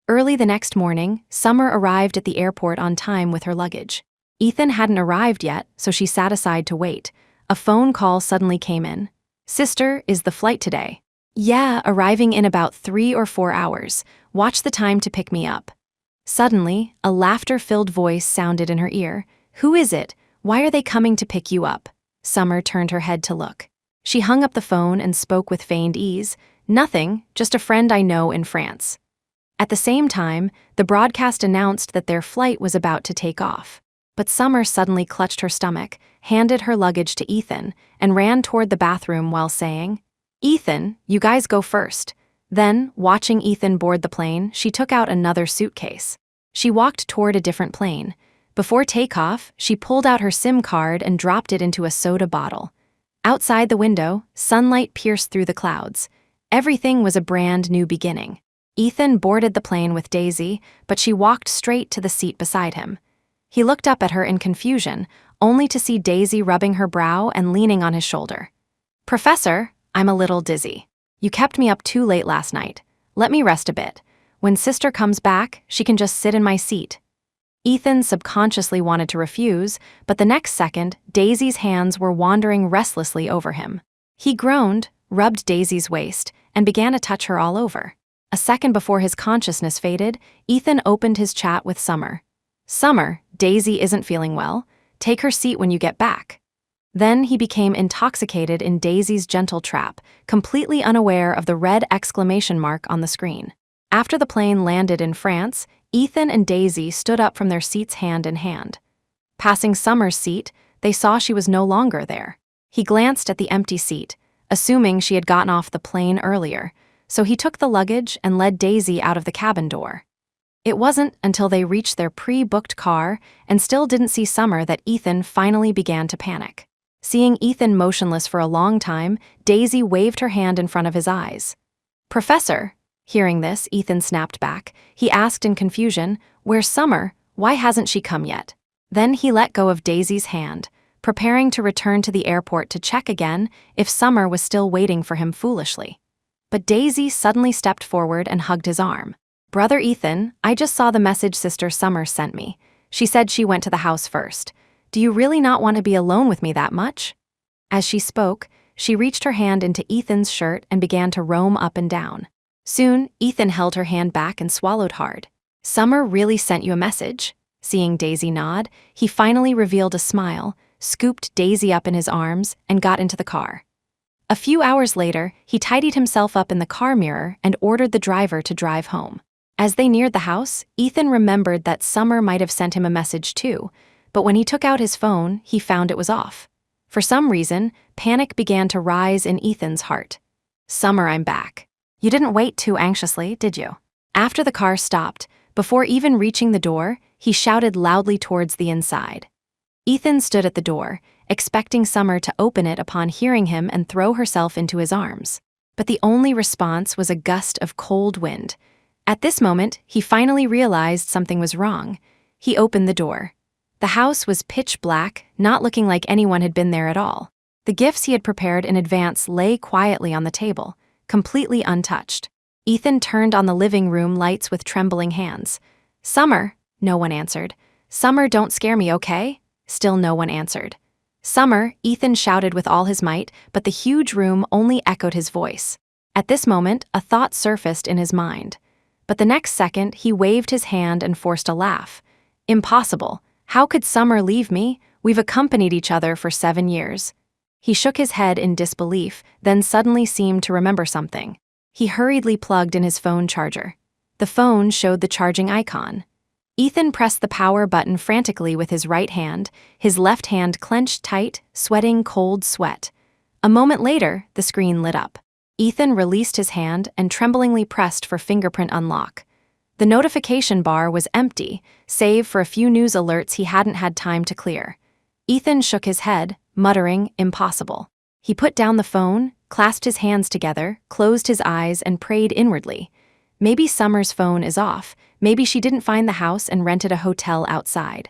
Early the next morning, Summer arrived at the airport on time with her luggage. Ethan hadn't arrived yet, so she sat aside to wait. A phone call suddenly came in. "Sister, is the flight today?" "Yeah, arriving in about 3 or 4 hours. Watch the time to pick me up." Suddenly, a laughter-filled voice sounded in her ear. "Who is it? Why are they coming to pick you up?" Summer turned her head to look. She hung up the phone and spoke with feigned ease. "Nothing, just a friend I know in France." At the same time, the broadcast announced that their flight was about to take off. But Summer suddenly clutched her stomach, handed her luggage to Ethan, and ran toward the bathroom while saying, "Ethan, you guys go first." Then, watching Ethan board the plane, she took out another suitcase. She walked toward a different plane. Before takeoff, she pulled out her SIM card and dropped it into a soda bottle. Outside the window, sunlight pierced through the clouds. Everything was a brand new beginning. Ethan boarded the plane with Daisy, but she walked straight to the seat beside him. He looked up at her in confusion, only to see Daisy rubbing her brow and leaning on his shoulder. "Professor, I'm a little dizzy. You kept me up too late last night. Let me rest a bit. When sister comes back, she can just sit in my seat." Ethan subconsciously wanted to refuse, but the next second, Daisy's hands were wandering restlessly over him. He groaned, rubbed Daisy's waist, and began to touch her all over. A second before his consciousness faded, Ethan opened his chat with Summer. "Summer, Daisy isn't feeling well. Take her seat when you get back." Then he became intoxicated in Daisy's gentle trap, completely unaware of the red exclamation mark on the screen. After the plane landed in France, Ethan and Daisy stood up from their seats hand in hand. Passing Summer's seat, they saw she was no longer there. He glanced at the empty seat, assuming she had gotten off the plane earlier, so he took the luggage and led Daisy out of the cabin door. It wasn't until they reached their pre-booked car and still didn't see Summer that Ethan finally began to panic. Seeing Ethan motionless for a long time, Daisy waved her hand in front of his eyes. "Professor." Hearing this, Ethan snapped back. He asked in confusion, "Where's Summer? Why hasn't she come yet?" Then he let go of Daisy's hand, preparing to return to the airport to check again if Summer was still waiting for him foolishly. But Daisy suddenly stepped forward and hugged his arm. "Brother Ethan, I just saw the message Sister Summer sent me. She said she went to the house first. Do you really not want to be alone with me that much?" As she spoke, she reached her hand into Ethan's shirt and began to roam up and down. Soon, Ethan held her hand back and swallowed hard. "Summer really sent you a message?" Seeing Daisy nod, he finally revealed a smile, scooped Daisy up in his arms, and got into the car. A few hours later, he tidied himself up in the car mirror and ordered the driver to drive home. As they neared the house, Ethan remembered that Summer might have sent him a message too, but when he took out his phone, he found it was off. For some reason, panic began to rise in Ethan's heart. "Summer, I'm back. You didn't wait too anxiously, did you?" After the car stopped, before even reaching the door, he shouted loudly towards the inside. Ethan stood at the door, expecting Summer to open it upon hearing him and throw herself into his arms. But the only response was a gust of cold wind. At this moment, he finally realized something was wrong. He opened the door. The house was pitch black, not looking like anyone had been there at all. The gifts he had prepared in advance lay quietly on the table, completely untouched. Ethan turned on the living room lights with trembling hands. "Summer," no one answered. "Summer, don't scare me, okay?" Still no one answered. "Summer," Ethan shouted with all his might, but the huge room only echoed his voice. At this moment, a thought surfaced in his mind. But the next second, he waved his hand and forced a laugh. "Impossible. How could Summer leave me? We've accompanied each other for 7 years." He shook his head in disbelief, then suddenly seemed to remember something. He hurriedly plugged in his phone charger. The phone showed the charging icon. Ethan pressed the power button frantically with his right hand, his left hand clenched tight, sweating cold sweat. A moment later, the screen lit up. Ethan released his hand and tremblingly pressed for fingerprint unlock. The notification bar was empty, save for a few news alerts he hadn't had time to clear. Ethan shook his head, muttering, impossible. He put down the phone, clasped his hands together, closed his eyes, and prayed inwardly. Maybe Summer's phone is off. Maybe she didn't find the house and rented a hotel outside.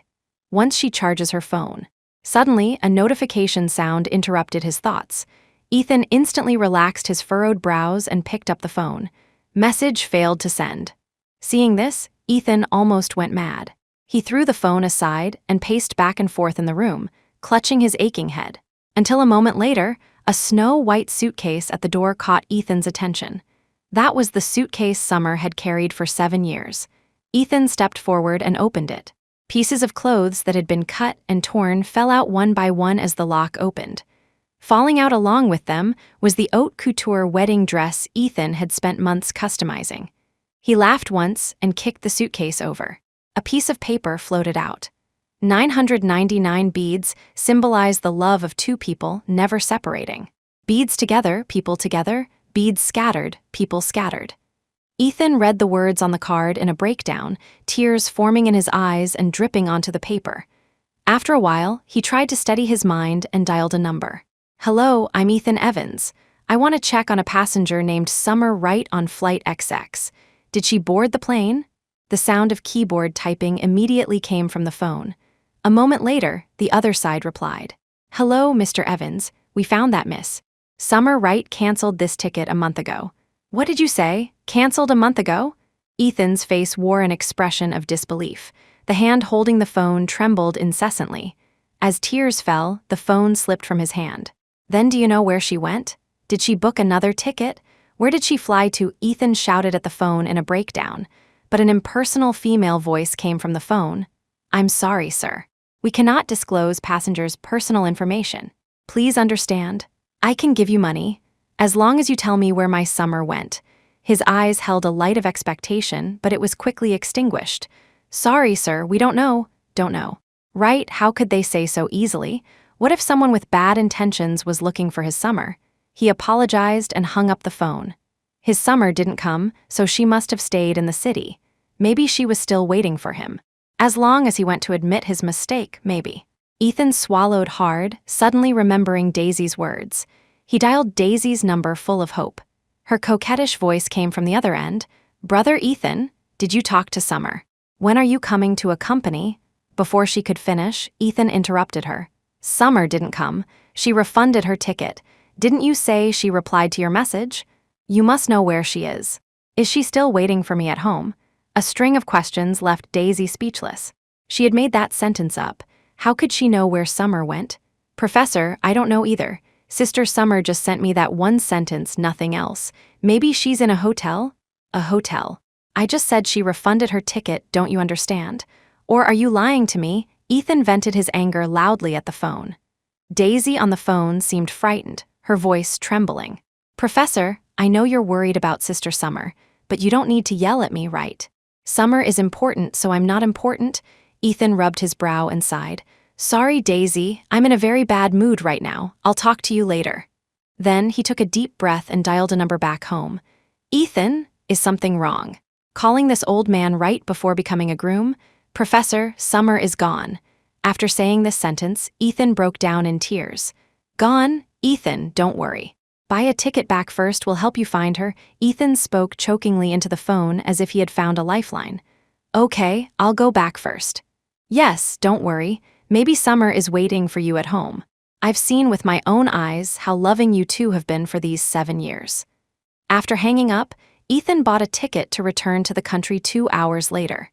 Once she charges her phone. Suddenly, a notification sound interrupted his thoughts. Ethan instantly relaxed his furrowed brows and picked up the phone. Message failed to send. Seeing this, Ethan almost went mad. He threw the phone aside and paced back and forth in the room, clutching his aching head. Until a moment later, a snow-white suitcase at the door caught Ethan's attention. That was the suitcase Summer had carried for 7 years. Ethan stepped forward and opened it. Pieces of clothes that had been cut and torn fell out one by one as the lock opened. Falling out along with them was the haute couture wedding dress Ethan had spent months customizing. He laughed once and kicked the suitcase over. A piece of paper floated out. 999 beads symbolize the love of two people never separating. Beads together, people together. Beads scattered, people scattered. Ethan read the words on the card in a breakdown, tears forming in his eyes and dripping onto the paper. After a while, he tried to steady his mind and dialed a number. "Hello, I'm Ethan Evans. I want to check on a passenger named Summer Wright on Flight XX. Did she board the plane?" The sound of keyboard typing immediately came from the phone. A moment later, the other side replied. "Hello, Mr. Evans. We found that miss. Summer Wright canceled this ticket a month ago." "What did you say? Canceled a month ago?" Ethan's face wore an expression of disbelief. The hand holding the phone trembled incessantly. As tears fell, the phone slipped from his hand. "Then do you know where she went? Did she book another ticket? Where did she fly to?" Ethan shouted at the phone in a breakdown, but an impersonal female voice came from the phone. "I'm sorry, sir. We cannot disclose passengers' personal information. Please understand. I can give you money, as long as you tell me where my Summer went." His eyes held a light of expectation, but it was quickly extinguished. "Sorry, sir, we don't know." "Don't know. Right, how could they say so easily? What if someone with bad intentions was looking for his Summer?" He apologized and hung up the phone. His Summer didn't come, so she must have stayed in the city. Maybe she was still waiting for him. As long as he went to admit his mistake, maybe. Ethan swallowed hard, suddenly remembering Daisy's words. He dialed Daisy's number full of hope. Her coquettish voice came from the other end. "Brother Ethan, did you talk to Summer? When are you coming to accompany?" Before she could finish, Ethan interrupted her. "Summer didn't come. She refunded her ticket. Didn't you say she replied to your message? You must know where she is. Is she still waiting for me at home?" A string of questions left Daisy speechless. She had made that sentence up. How could she know where Summer went? "Professor, I don't know either. Sister Summer just sent me that one sentence, nothing else. Maybe she's in a hotel?" "A hotel? I just said she refunded her ticket, don't you understand? Or are you lying to me?" Ethan vented his anger loudly at the phone. Daisy on the phone seemed frightened, her voice trembling. "Professor, I know you're worried about Sister Summer, but you don't need to yell at me, right? Summer is important, so I'm not important." Ethan rubbed his brow and sighed. "Sorry, Daisy, I'm in a very bad mood right now. I'll talk to you later." Then he took a deep breath and dialed a number back home. "Ethan, is something wrong? Calling this old man right before becoming a groom? Professor, Summer is gone." After saying this sentence, Ethan broke down in tears. "Gone? Ethan, don't worry. Buy a ticket back first, we'll help you find her." Ethan spoke chokingly into the phone as if he had found a lifeline. "Okay, I'll go back first." "Yes, don't worry. Maybe Summer is waiting for you at home. I've seen with my own eyes how loving you two have been for these 7 years." After hanging up, Ethan bought a ticket to return to the country 2 hours later.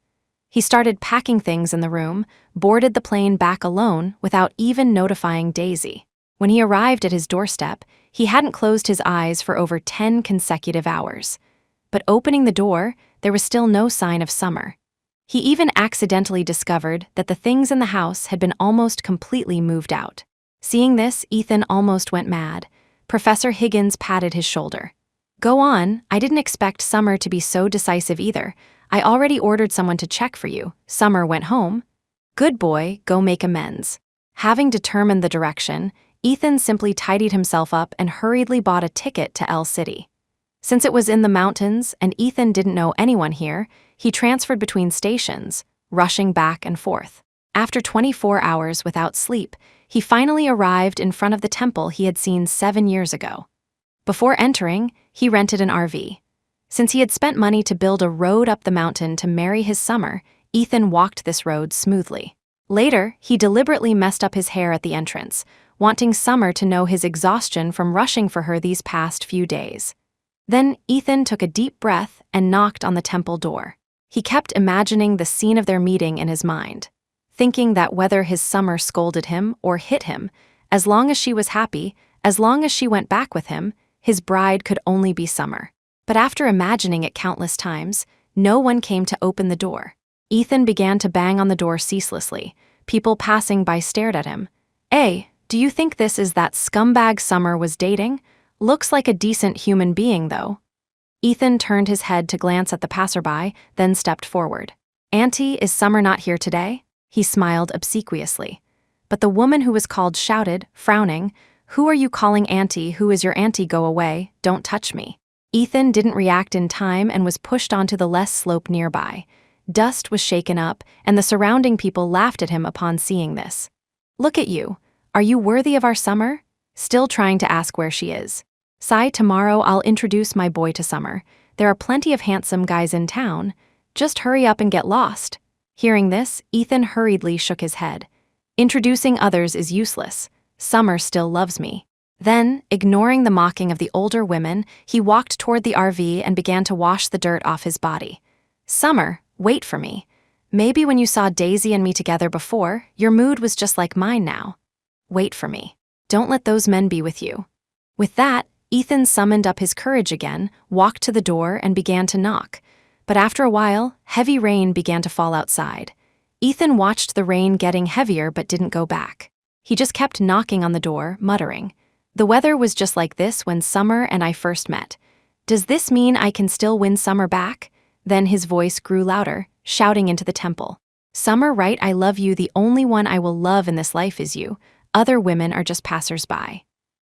He started packing things in the room, boarded the plane back alone without even notifying Daisy. When he arrived at his doorstep, he hadn't closed his eyes for over 10 consecutive hours. But opening the door, there was still no sign of Summer. He even accidentally discovered that the things in the house had been almost completely moved out. Seeing this, Ethan almost went mad. Professor Higgins patted his shoulder. "Go on, I didn't expect Summer to be so decisive either. I already ordered someone to check for you. Summer went home. Good boy, go make amends. Having determined the direction, Ethan simply tidied himself up and hurriedly bought a ticket to L City. Since it was in the mountains and Ethan didn't know anyone here, he transferred between stations, rushing back and forth. After 24 hours without sleep, he finally arrived in front of the temple he had seen 7 years ago. Before entering, he rented an RV. Since he had spent money to build a road up the mountain to marry his Summer, Ethan walked this road smoothly. Later, he deliberately messed up his hair at the entrance, wanting Summer to know his exhaustion from rushing for her these past few days. Then Ethan took a deep breath and knocked on the temple door. He kept imagining the scene of their meeting in his mind, thinking that whether his Summer scolded him or hit him, as long as she was happy, as long as she went back with him, his bride could only be Summer. But after imagining it countless times, no one came to open the door. Ethan began to bang on the door ceaselessly. People passing by stared at him. "Hey, do you think this is that scumbag Summer was dating? Looks like a decent human being, though." Ethan turned his head to glance at the passerby, then stepped forward. "Auntie, is Summer not here today?" He smiled obsequiously. But the woman who was called shouted, frowning, "Who are you calling auntie? Who is your auntie? Go away, don't touch me." Ethan didn't react in time and was pushed onto the less slope nearby. Dust was shaken up, and the surrounding people laughed at him upon seeing this. "Look at you. Are you worthy of our Summer?" Still trying to ask where she is. "Sai, tomorrow I'll introduce my boy to Summer. There are plenty of handsome guys in town. Just hurry up and get lost." Hearing this, Ethan hurriedly shook his head. "Introducing others is useless. Summer still loves me." Then, ignoring the mocking of the older women, he walked toward the RV and began to wash the dirt off his body. "Summer, wait for me. Maybe when you saw Daisy and me together before, your mood was just like mine now. Wait for me. Don't let those men be with you." With that, Ethan summoned up his courage again, walked to the door, and began to knock. But after a while, heavy rain began to fall outside. Ethan watched the rain getting heavier but didn't go back. He just kept knocking on the door, muttering, "The weather was just like this when Summer and I first met. Does this mean I can still win Summer back?" Then his voice grew louder, shouting into the temple. "Summer, right? I love you. The only one I will love in this life is you. Other women are just passers-by."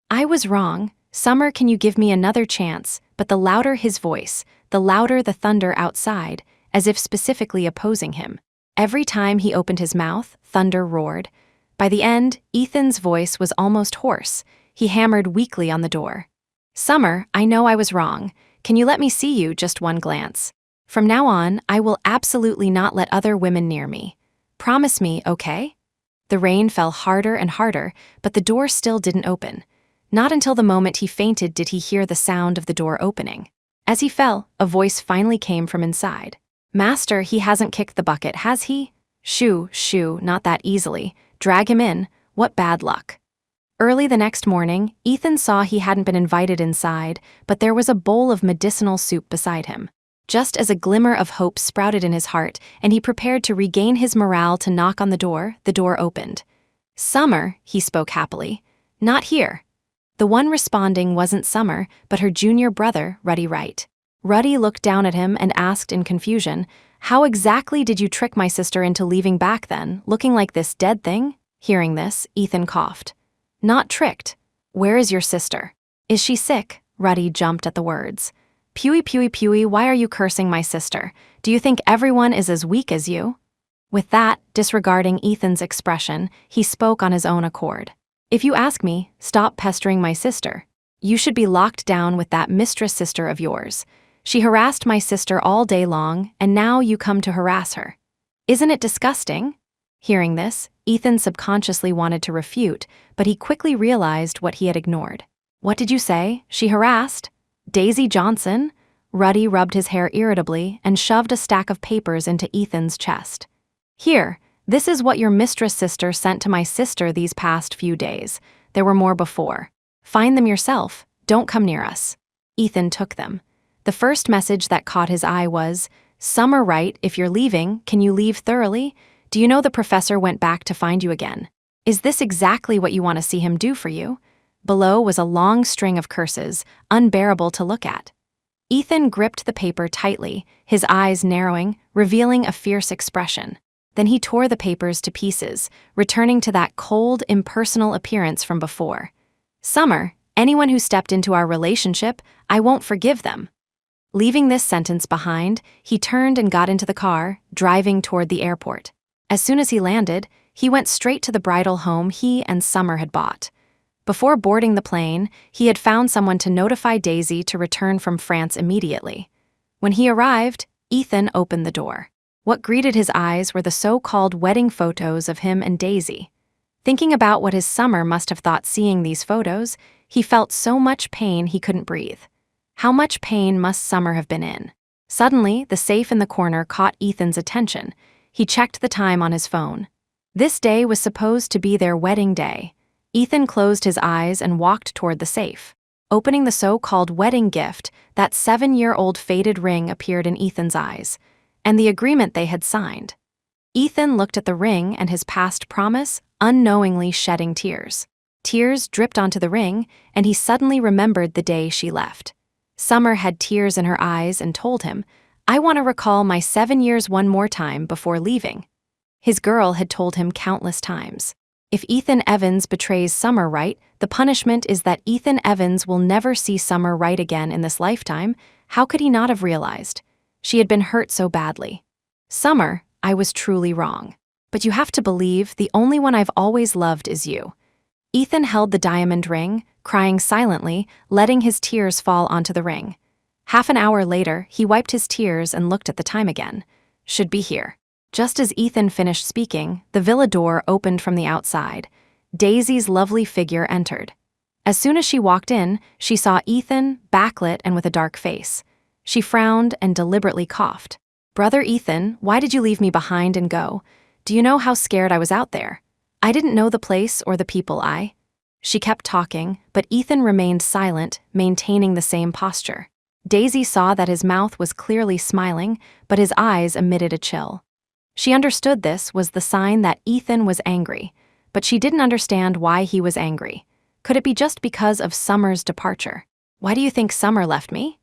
"I was wrong. Summer, can you give me another chance?" But the louder his voice, the louder the thunder outside, as if specifically opposing him. Every time he opened his mouth, thunder roared. By the end, Ethan's voice was almost hoarse. He hammered weakly on the door. "Summer, I know I was wrong. Can you let me see you just one glance? From now on, I will absolutely not let other women near me. Promise me, okay?" The rain fell harder and harder, but the door still didn't open. Not until the moment he fainted did he hear the sound of the door opening. As he fell, a voice finally came from inside. "Master, he hasn't kicked the bucket, has he?" "Shoo, shoo, not that easily. Drag him in. What bad luck." Early the next morning, Ethan saw he hadn't been invited inside, but there was a bowl of medicinal soup beside him. Just as a glimmer of hope sprouted in his heart and he prepared to regain his morale to knock on the door opened. "Summer," he spoke happily. "Not here." The one responding wasn't Summer, but her junior brother, Ruddy Wright. Ruddy looked down at him and asked in confusion, "How exactly did you trick my sister into leaving back then, looking like this dead thing?" Hearing this, Ethan coughed. "Not tricked. Where is your sister? Is she sick?" Ruddy jumped at the words. "Pewee, pewee, pewee, why are you cursing my sister? Do you think everyone is as weak as you?" With that, disregarding Ethan's expression, he spoke on his own accord. "If you ask me, stop pestering my sister. You should be locked down with that mistress sister of yours. She harassed my sister all day long, and now you come to harass her. Isn't it disgusting?" Hearing this, Ethan subconsciously wanted to refute, but he quickly realized what he had ignored. "What did you say? She harassed? Daisy Johnson?" Ruddy rubbed his hair irritably and shoved a stack of papers into Ethan's chest. "Here, this is what your mistress sister sent to my sister these past few days. There were more before. Find them yourself. Don't come near us." Ethan took them. The first message that caught his eye was, "Summer, right, if you're leaving, can you leave thoroughly? Do you know the professor went back to find you again? Is this exactly what you want to see him do for you?" Below was a long string of curses, unbearable to look at. Ethan gripped the paper tightly, his eyes narrowing, revealing a fierce expression. Then he tore the papers to pieces, returning to that cold, impersonal appearance from before. "Summer, anyone who stepped into our relationship, I won't forgive them." Leaving this sentence behind, he turned and got into the car, driving toward the airport. As soon as he landed, he went straight to the bridal home he and Summer had bought. Before boarding the plane, he had found someone to notify Daisy to return from France immediately. When he arrived, Ethan opened the door. What greeted his eyes were the so-called wedding photos of him and Daisy. Thinking about what his Summer must have thought seeing these photos, he felt so much pain he couldn't breathe. How much pain must Summer have been in? Suddenly, the safe in the corner caught Ethan's attention. He checked the time on his phone. This day was supposed to be their wedding day. Ethan closed his eyes and walked toward the safe. Opening the so-called wedding gift, that 7-year-old faded ring appeared in Ethan's eyes, and the agreement they had signed. Ethan looked at the ring and his past promise, unknowingly shedding tears. Tears dripped onto the ring, and he suddenly remembered the day she left. Summer had tears in her eyes and told him, "I want to recall my 7 years one more time before leaving." His girl had told him countless times. If Ethan Evans betrays Summer Wright, the punishment is that Ethan Evans will never see Summer Wright again in this lifetime. How could he not have realized? She had been hurt so badly. "Summer, I was truly wrong. But you have to believe the only one I've always loved is you." Ethan held the diamond ring, crying silently, letting his tears fall onto the ring. Half an hour later, he wiped his tears and looked at the time again. "Should be here." Just as Ethan finished speaking, the villa door opened from the outside. Daisy's lovely figure entered. As soon as she walked in, she saw Ethan, backlit and with a dark face. She frowned and deliberately coughed. "Brother Ethan, why did you leave me behind and go? Do you know how scared I was out there? I didn't know the place or the people. She kept talking, but Ethan remained silent, maintaining the same posture. Daisy saw that his mouth was clearly smiling, but his eyes emitted a chill. She understood this was the sign that Ethan was angry, but she didn't understand why he was angry. Could it be just because of Summer's departure? "Why do you think Summer left me?"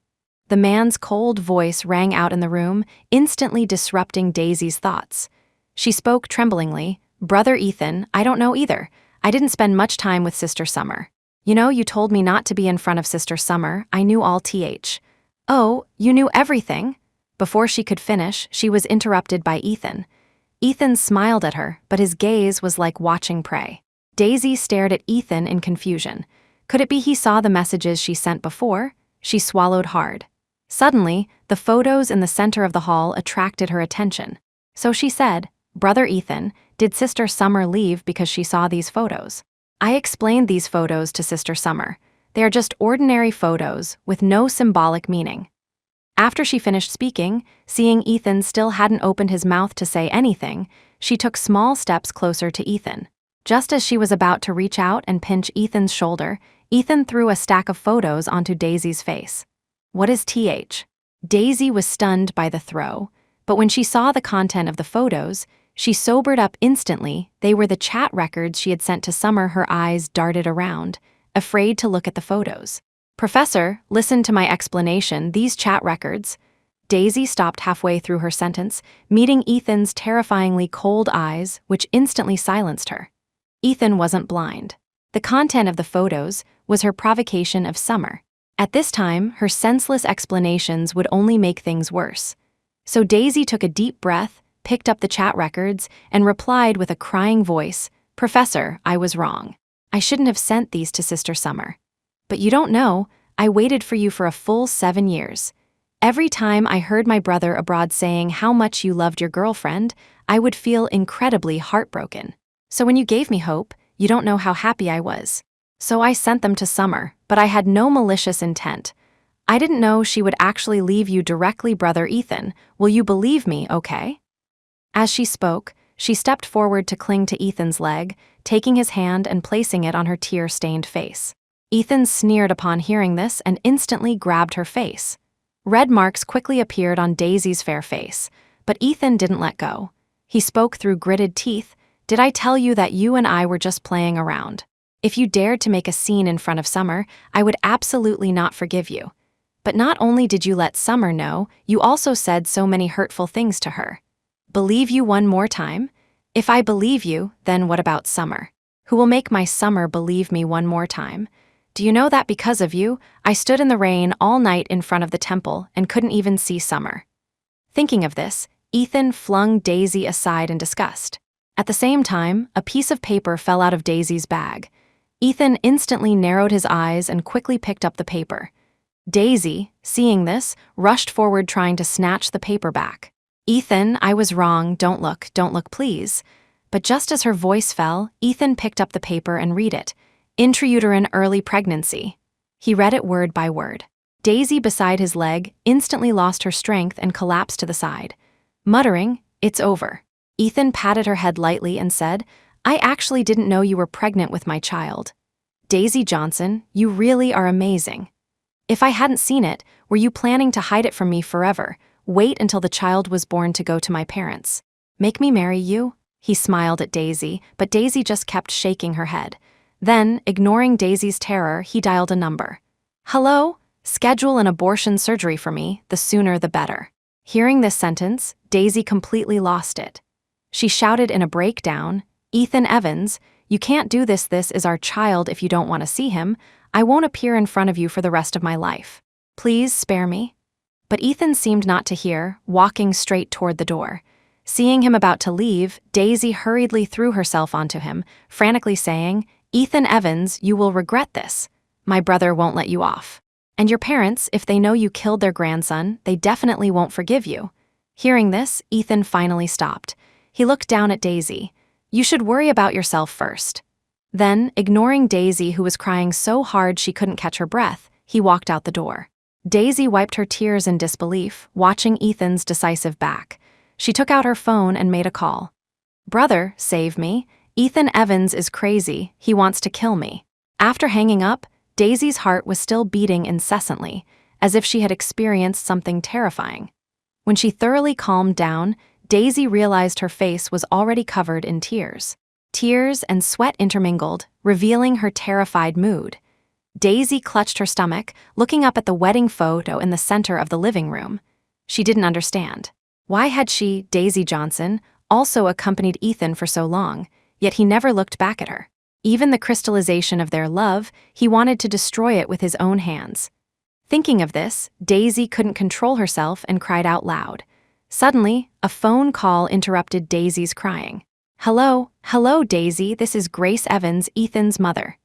The man's cold voice rang out in the room, instantly disrupting Daisy's thoughts. She spoke tremblingly, "Brother Ethan, I don't know either. I didn't spend much time with Sister Summer. You know, you told me not to be in front of Sister Summer. I knew all th. "Oh, you knew everything?" Before she could finish, she was interrupted by Ethan. Ethan smiled at her, but his gaze was like watching prey. Daisy stared at Ethan in confusion. Could it be he saw the messages she sent before? She swallowed hard. Suddenly, the photos in the center of the hall attracted her attention. So she said, "Brother Ethan, did Sister Summer leave because she saw these photos?" I explained these photos to Sister Summer. They are just ordinary photos with no symbolic meaning. After she finished speaking, seeing Ethan still hadn't opened his mouth to say anything, she took small steps closer to Ethan. Just as she was about to reach out and pinch Ethan's shoulder, Ethan threw a stack of photos onto Daisy's face. "What is th?" Daisy was stunned by the throw, but when she saw the content of the photos, she sobered up instantly. They were the chat records she had sent to Summer. Her eyes darted around, afraid to look at the photos. "Professor, listen to my explanation. These chat records..." Daisy stopped halfway through her sentence, meeting Ethan's terrifyingly cold eyes, which instantly silenced her. Ethan wasn't blind. The content of the photos was her provocation of Summer. At this time, her senseless explanations would only make things worse. So Daisy took a deep breath, picked up the chat records, and replied with a crying voice, "Professor, I was wrong. I shouldn't have sent these to Sister Summer. But you don't know, I waited for you for a full 7 years. Every time I heard my brother abroad saying how much you loved your girlfriend, I would feel incredibly heartbroken. So when you gave me hope, you don't know how happy I was. So I sent them to Summer, but I had no malicious intent. I didn't know she would actually leave you directly, Brother Ethan. Will you believe me, okay?" As she spoke, she stepped forward to cling to Ethan's leg, taking his hand and placing it on her tear-stained face. Ethan sneered upon hearing this and instantly grabbed her face. Red marks quickly appeared on Daisy's fair face, but Ethan didn't let go. He spoke through gritted teeth. "Did I tell you that you and I were just playing around? If you dared to make a scene in front of Summer, I would absolutely not forgive you. But not only did you let Summer know, you also said so many hurtful things to her. Believe you one more time? If I believe you, then what about Summer? Who will make my Summer believe me one more time? Do you know that because of you, I stood in the rain all night in front of the temple and couldn't even see Summer? Thinking of this, Ethan flung Daisy aside in disgust. At the same time, a piece of paper fell out of Daisy's bag. Ethan instantly narrowed his eyes and quickly picked up the paper. Daisy, seeing this, rushed forward trying to snatch the paper back. Ethan, I was wrong, don't look, please. But just as her voice fell, Ethan picked up the paper and read it. Intrauterine early pregnancy. He read it word by word. Daisy beside his leg instantly lost her strength and collapsed to the side. Muttering, "It's over." Ethan patted her head lightly and said, "I actually didn't know you were pregnant with my child. Daisy Johnson, you really are amazing. If I hadn't seen it, were you planning to hide it from me forever? Wait until the child was born to go to my parents. Make me marry you?" He smiled at Daisy, but Daisy just kept shaking her head. Then, ignoring Daisy's terror, he dialed a number. "Hello? Schedule an abortion surgery for me, the sooner the better." Hearing this sentence, Daisy completely lost it. She shouted in a breakdown, "Ethan Evans, you can't do this. This is our child. If you don't want to see him, I won't appear in front of you for the rest of my life. Please spare me." But Ethan seemed not to hear, walking straight toward the door. Seeing him about to leave, Daisy hurriedly threw herself onto him, frantically saying, "Ethan Evans, you will regret this. My brother won't let you off. And your parents, if they know you killed their grandson, they definitely won't forgive you." Hearing this, Ethan finally stopped. He looked down at Daisy. "You should worry about yourself first." Then, ignoring Daisy, who was crying so hard she couldn't catch her breath, he walked out the door. Daisy wiped her tears in disbelief, watching Ethan's decisive back. She took out her phone and made a call. "Brother, save me. Ethan Evans is crazy. He wants to kill me." After hanging up, Daisy's heart was still beating incessantly, as if she had experienced something terrifying. When she thoroughly calmed down, Daisy realized her face was already covered in tears. Tears and sweat intermingled, revealing her terrified mood. Daisy clutched her stomach, looking up at the wedding photo in the center of the living room. She didn't understand. Why had she, Daisy Johnson, also accompanied Ethan for so long, yet he never looked back at her? Even the crystallization of their love, he wanted to destroy it with his own hands. Thinking of this, Daisy couldn't control herself and cried out loud. Suddenly, a phone call interrupted Daisy's crying. "Hello, Daisy, this is Grace Evans, Ethan's mother."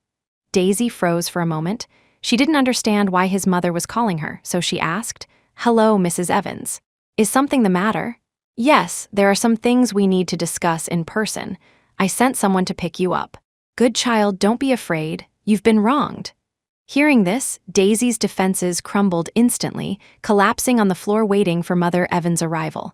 Daisy froze for a moment. She didn't understand why his mother was calling her, so she asked, "Hello, Mrs. Evans. Is something the matter?" "Yes, there are some things we need to discuss in person. I sent someone to pick you up." "Good child, don't be afraid. You've been wronged." Hearing this, Daisy's defenses crumbled instantly, collapsing on the floor waiting for Mother Evans' arrival.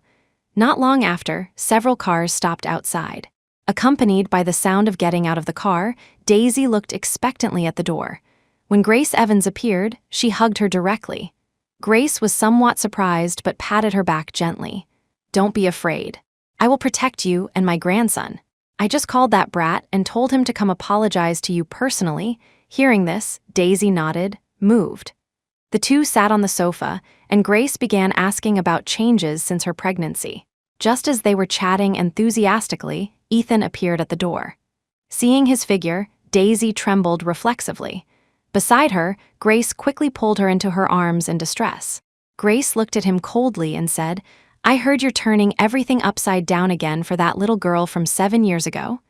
Not long after, several cars stopped outside. Accompanied by the sound of getting out of the car, Daisy looked expectantly at the door. When Grace Evans appeared, she hugged her directly. Grace was somewhat surprised but patted her back gently. "Don't be afraid. I will protect you and my grandson. I just called that brat and told him to come apologize to you personally." Hearing this, Daisy nodded, moved. The two sat on the sofa, and Grace began asking about changes since her pregnancy. Just as they were chatting enthusiastically, Ethan appeared at the door. Seeing his figure, Daisy trembled reflexively. Beside her, Grace quickly pulled her into her arms in distress. Grace looked at him coldly and said, "I heard you're turning everything upside down again for that little girl from 7 years ago.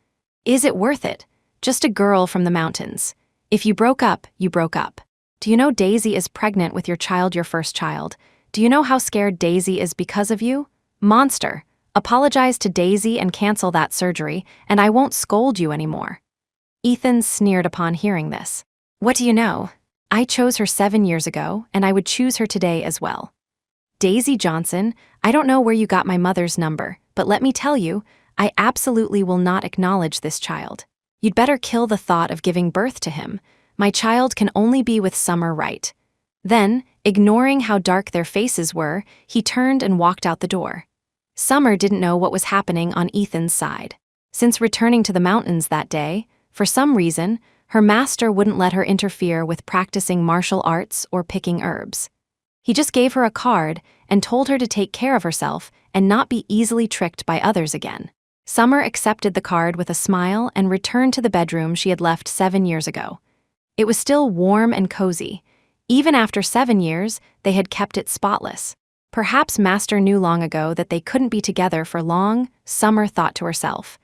Is it worth it? Just a girl from the mountains. If you broke up, you broke up. Do you know Daisy is pregnant with your child, your first child? Do you know how scared Daisy is because of you? Monster, apologize to Daisy and cancel that surgery, and I won't scold you anymore." Ethan sneered upon hearing this. "What do you know? I chose her 7 years ago, and I would choose her today as well. Daisy Johnson, I don't know where you got my mother's number, but let me tell you, I absolutely will not acknowledge this child. You'd better kill the thought of giving birth to him. My child can only be with Summer Wright." Then, ignoring how dark their faces were, he turned and walked out the door. Summer didn't know what was happening on Ethan's side. Since returning to the mountains that day, for some reason, her master wouldn't let her interfere with practicing martial arts or picking herbs. He just gave her a card and told her to take care of herself and not be easily tricked by others again. Summer accepted the card with a smile and returned to the bedroom she had left 7 years ago. It was still warm and cozy. Even after 7 years, they had kept it spotless. Perhaps Master knew long ago that they couldn't be together for long, Summer thought to herself.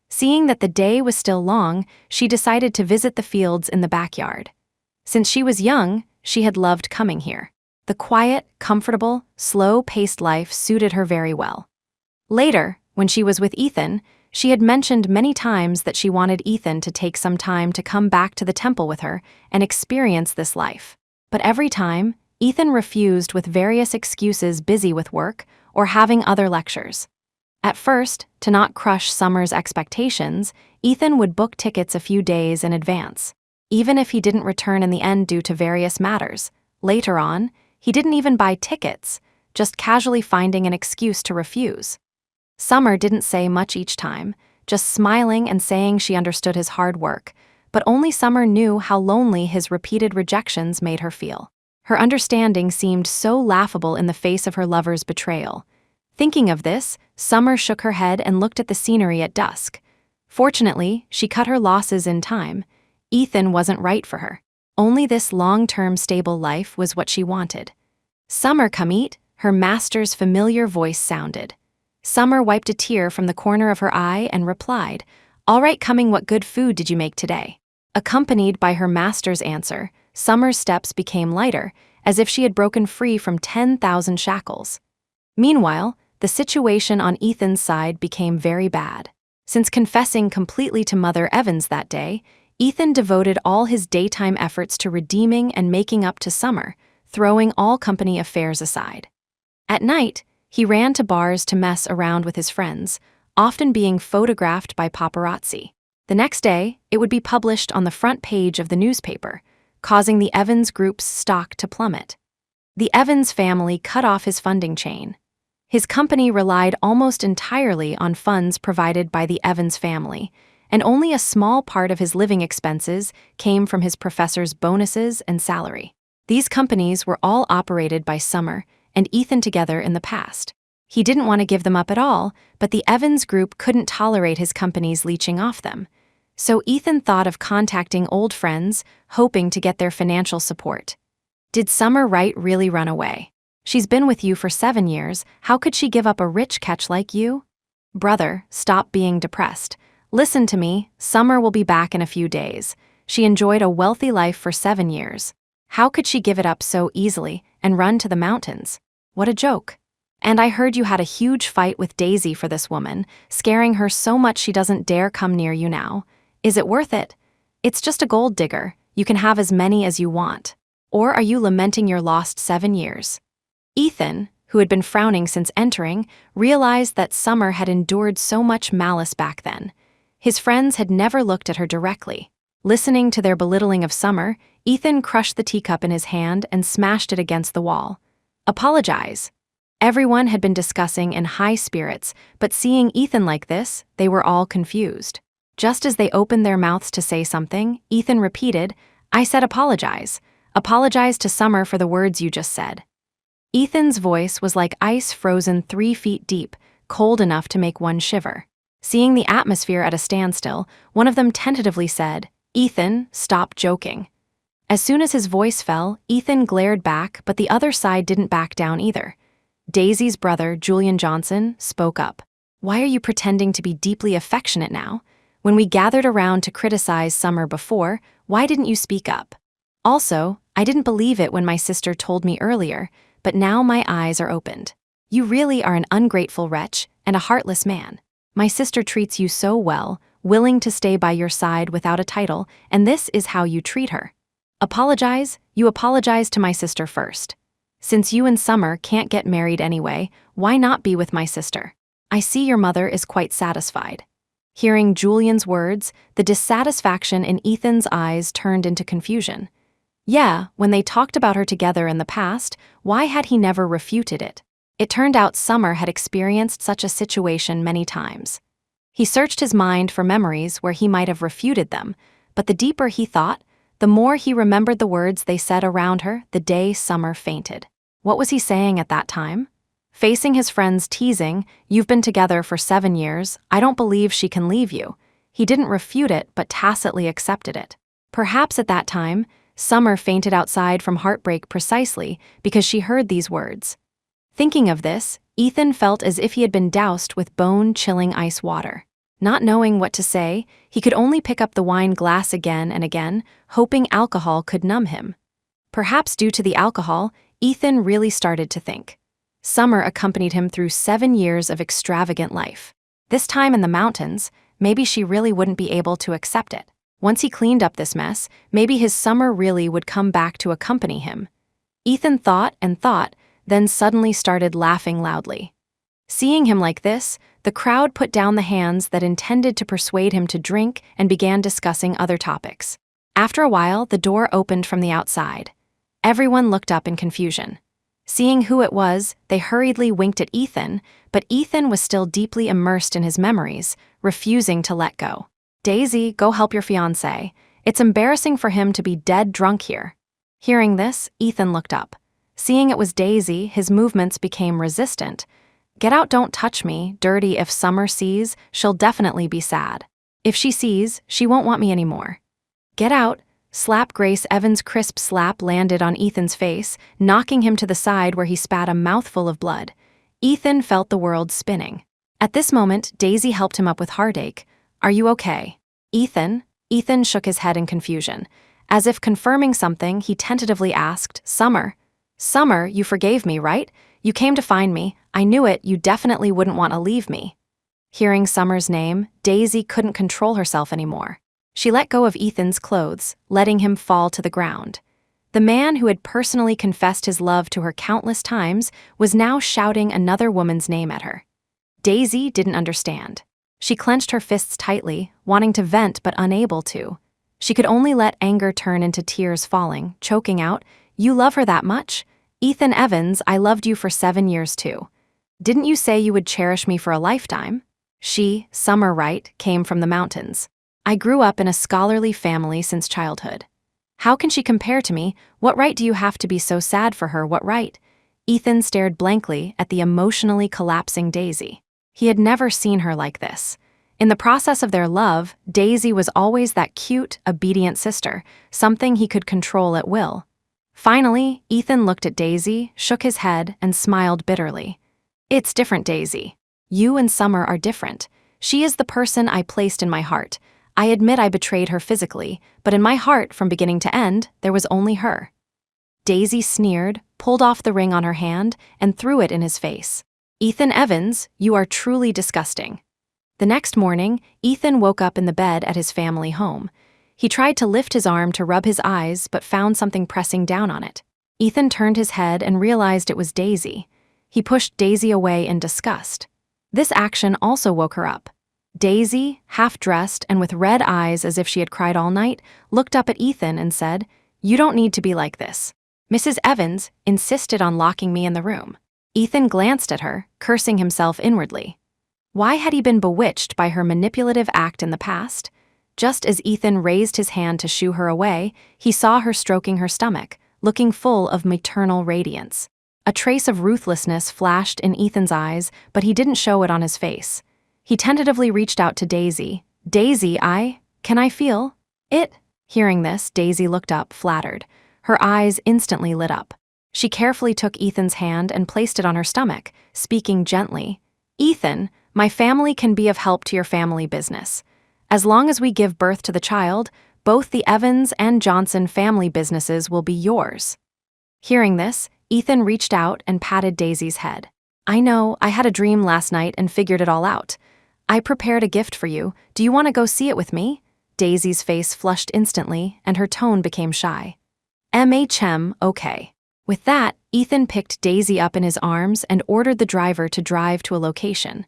Seeing that the day was still long, she decided to visit the fields in the backyard. Since she was young, she had loved coming here. The quiet, comfortable, slow-paced life suited her very well. Later, when she was with Ethan, she had mentioned many times that she wanted Ethan to take some time to come back to the temple with her and experience this life. But every time, Ethan refused with various excuses, busy with work or having other lectures. At first, to not crush Summer's expectations, Ethan would book tickets a few days in advance, even if he didn't return in the end due to various matters. Later on, he didn't even buy tickets, just casually finding an excuse to refuse. Summer didn't say much each time, just smiling and saying she understood his hard work, but only Summer knew how lonely his repeated rejections made her feel. Her understanding seemed so laughable in the face of her lover's betrayal. Thinking of this, Summer shook her head and looked at the scenery at dusk. Fortunately, she cut her losses in time. Ethan wasn't right for her. Only this long-term stable life was what she wanted. "Summer, come eat," her master's familiar voice sounded. Summer wiped a tear from the corner of her eye and replied, "All right, coming, what good food did you make today?" Accompanied by her master's answer, Summer's steps became lighter, as if she had broken free from 10,000 shackles. Meanwhile, the situation on Ethan's side became very bad. Since confessing completely to Mother Evans that day, Ethan devoted all his daytime efforts to redeeming and making up to Summer, throwing all company affairs aside. At night, he ran to bars to mess around with his friends, often being photographed by paparazzi. The next day, it would be published on the front page of the newspaper, causing the Evans Group's stock to plummet. The Evans family cut off his funding chain. His company relied almost entirely on funds provided by the Evans family, and only a small part of his living expenses came from his professor's bonuses and salary. These companies were all operated by Summer and Ethan together in the past. He didn't want to give them up at all, but the Evans Group couldn't tolerate his companies leeching off them. So Ethan thought of contacting old friends, hoping to get their financial support. Did Summer Wright really run away? She's been with you for 7 years, how could she give up a rich catch like you? Brother, stop being depressed. Listen to me, Summer will be back in a few days. She enjoyed a wealthy life for 7 years. How could she give it up so easily and run to the mountains? What a joke. And I heard you had a huge fight with Daisy for this woman, scaring her so much she doesn't dare come near you now. Is it worth it? It's just a gold digger. You can have as many as you want. Or are you lamenting your lost 7 years? Ethan, who had been frowning since entering, realized that Summer had endured so much malice back then. His friends had never looked at her directly. Listening to their belittling of Summer, Ethan crushed the teacup in his hand and smashed it against the wall. Apologize. Everyone had been discussing in high spirits, but seeing Ethan like this, they were all confused. Just as they opened their mouths to say something, Ethan repeated, "I said apologize. Apologize to Summer for the words you just said." Ethan's voice was like ice frozen 3 feet deep, cold enough to make one shiver. Seeing the atmosphere at a standstill, one of them tentatively said, "Ethan, stop joking." As soon as his voice fell, Ethan glared back, but the other side didn't back down either. Daisy's brother, Julian Johnson, spoke up. "Why are you pretending to be deeply affectionate now? When we gathered around to criticize Summer before, why didn't you speak up? Also, I didn't believe it when my sister told me earlier, but now my eyes are opened. You really are an ungrateful wretch and a heartless man. My sister treats you so well, willing to stay by your side without a title, and this is how you treat her. Apologize? You apologize to my sister first. Since you and Summer can't get married anyway, why not be with my sister? I see your mother is quite satisfied." Hearing Julian's words, the dissatisfaction in Ethan's eyes turned into confusion. Yeah, when they talked about her together in the past, why had he never refuted it? It turned out Summer had experienced such a situation many times. He searched his mind for memories where he might have refuted them, but the deeper he thought, the more he remembered the words they said around her the day Summer fainted. What was he saying at that time? Facing his friend's teasing, "You've been together for 7 years, I don't believe she can leave you," he didn't refute it but tacitly accepted it. Perhaps at that time, Summer fainted outside from heartbreak precisely because she heard these words. Thinking of this, Ethan felt as if he had been doused with bone-chilling ice water. Not knowing what to say, he could only pick up the wine glass again and again, hoping alcohol could numb him. Perhaps due to the alcohol, Ethan really started to think. Summer accompanied him through 7 years of extravagant life. This time in the mountains, maybe she really wouldn't be able to accept it. Once he cleaned up this mess, maybe his Summer really would come back to accompany him. Ethan thought and thought, then suddenly started laughing loudly. Seeing him like this, the crowd put down the hands that intended to persuade him to drink and began discussing other topics. After a while, the door opened from the outside. Everyone looked up in confusion. Seeing who it was, they hurriedly winked at Ethan, but Ethan was still deeply immersed in his memories, refusing to let go. "Daisy, go help your fiancé. It's embarrassing for him to be dead drunk here." Hearing this, Ethan looked up. Seeing it was Daisy, his movements became resistant. "Get out, don't touch me, dirty. If Summer sees, she'll definitely be sad. If she sees, she won't want me anymore." "Get out." Slap. Grace Evans' crisp slap landed on Ethan's face, knocking him to the side where he spat a mouthful of blood. Ethan felt the world spinning. At this moment, Daisy helped him up with heartache. "Are you okay?" "Ethan?" Ethan shook his head in confusion. As if confirming something, he tentatively asked, "Summer? Summer, you forgave me, right? You came to find me. I knew it, you definitely wouldn't want to leave me." Hearing Summer's name, Daisy couldn't control herself anymore. She let go of Ethan's clothes, letting him fall to the ground. The man who had personally confessed his love to her countless times was now shouting another woman's name at her. Daisy didn't understand. She clenched her fists tightly, wanting to vent but unable to. She could only let anger turn into tears falling, choking out, "You love her that much? Ethan Evans, I loved you for 7 years too. Didn't you say you would cherish me for a lifetime?" She, Summer Wright, came from the mountains. "I grew up in a scholarly family since childhood. How can she compare to me? What right do you have to be so sad for her? What right?" Ethan stared blankly at the emotionally collapsing Daisy. He had never seen her like this. In the process of their love, Daisy was always that cute, obedient sister, something he could control at will. Finally, Ethan looked at Daisy, shook his head, and smiled bitterly. "It's different, Daisy. You and Summer are different. She is the person I placed in my heart. I admit I betrayed her physically, but in my heart, from beginning to end, there was only her." Daisy sneered, pulled off the ring on her hand, and threw it in his face. "Ethan Evans, you are truly disgusting." The next morning, Ethan woke up in the bed at his family home. He tried to lift his arm to rub his eyes but found something pressing down on it. Ethan turned his head and realized it was Daisy. He pushed Daisy away in disgust. This action also woke her up. Daisy, half-dressed and with red eyes as if she had cried all night, looked up at Ethan and said, "You don't need to be like this. Mrs. Evans insisted on locking me in the room." Ethan glanced at her, cursing himself inwardly. Why had he been bewitched by her manipulative act in the past? Just as Ethan raised his hand to shoo her away, he saw her stroking her stomach, looking full of maternal radiance. A trace of ruthlessness flashed in Ethan's eyes, but he didn't show it on his face. He tentatively reached out to Daisy. "Daisy, can I feel it?" Hearing this, Daisy looked up, flattered. Her eyes instantly lit up. She carefully took Ethan's hand and placed it on her stomach, speaking gently. "Ethan, my family can be of help to your family business. As long as we give birth to the child, both the Evans and Johnson family businesses will be yours." Hearing this, Ethan reached out and patted Daisy's head. "I know, I had a dream last night and figured it all out. I prepared a gift for you. Do you want to go see it with me?" Daisy's face flushed instantly, and her tone became shy. Okay." With that, Ethan picked Daisy up in his arms and ordered the driver to drive to a location.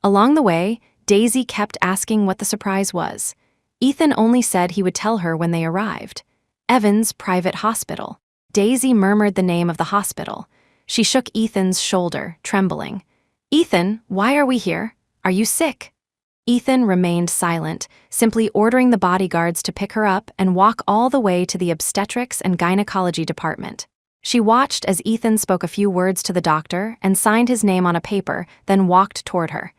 Along the way, Daisy kept asking what the surprise was. Ethan only said he would tell her when they arrived. Evans Private Hospital. Daisy murmured the name of the hospital. She shook Ethan's shoulder, trembling. "Ethan, why are we here? Are you sick?" Ethan remained silent, simply ordering the bodyguards to pick her up and walk all the way to the obstetrics and gynecology department. She watched as Ethan spoke a few words to the doctor and signed his name on a paper, then walked toward her.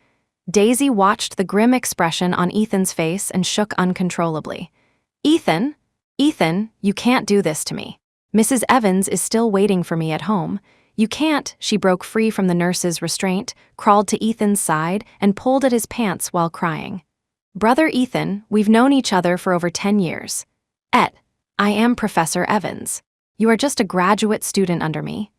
Daisy watched the grim expression on Ethan's face and shook uncontrollably. Ethan, you can't do this to me. Mrs. Evans is still waiting for me at home. You can't. She broke free from the nurse's restraint, crawled to Ethan's side, and pulled at his pants while crying. Brother Ethan, we've known each other for over 10 years. I am Professor Evans. You are just a graduate student under me.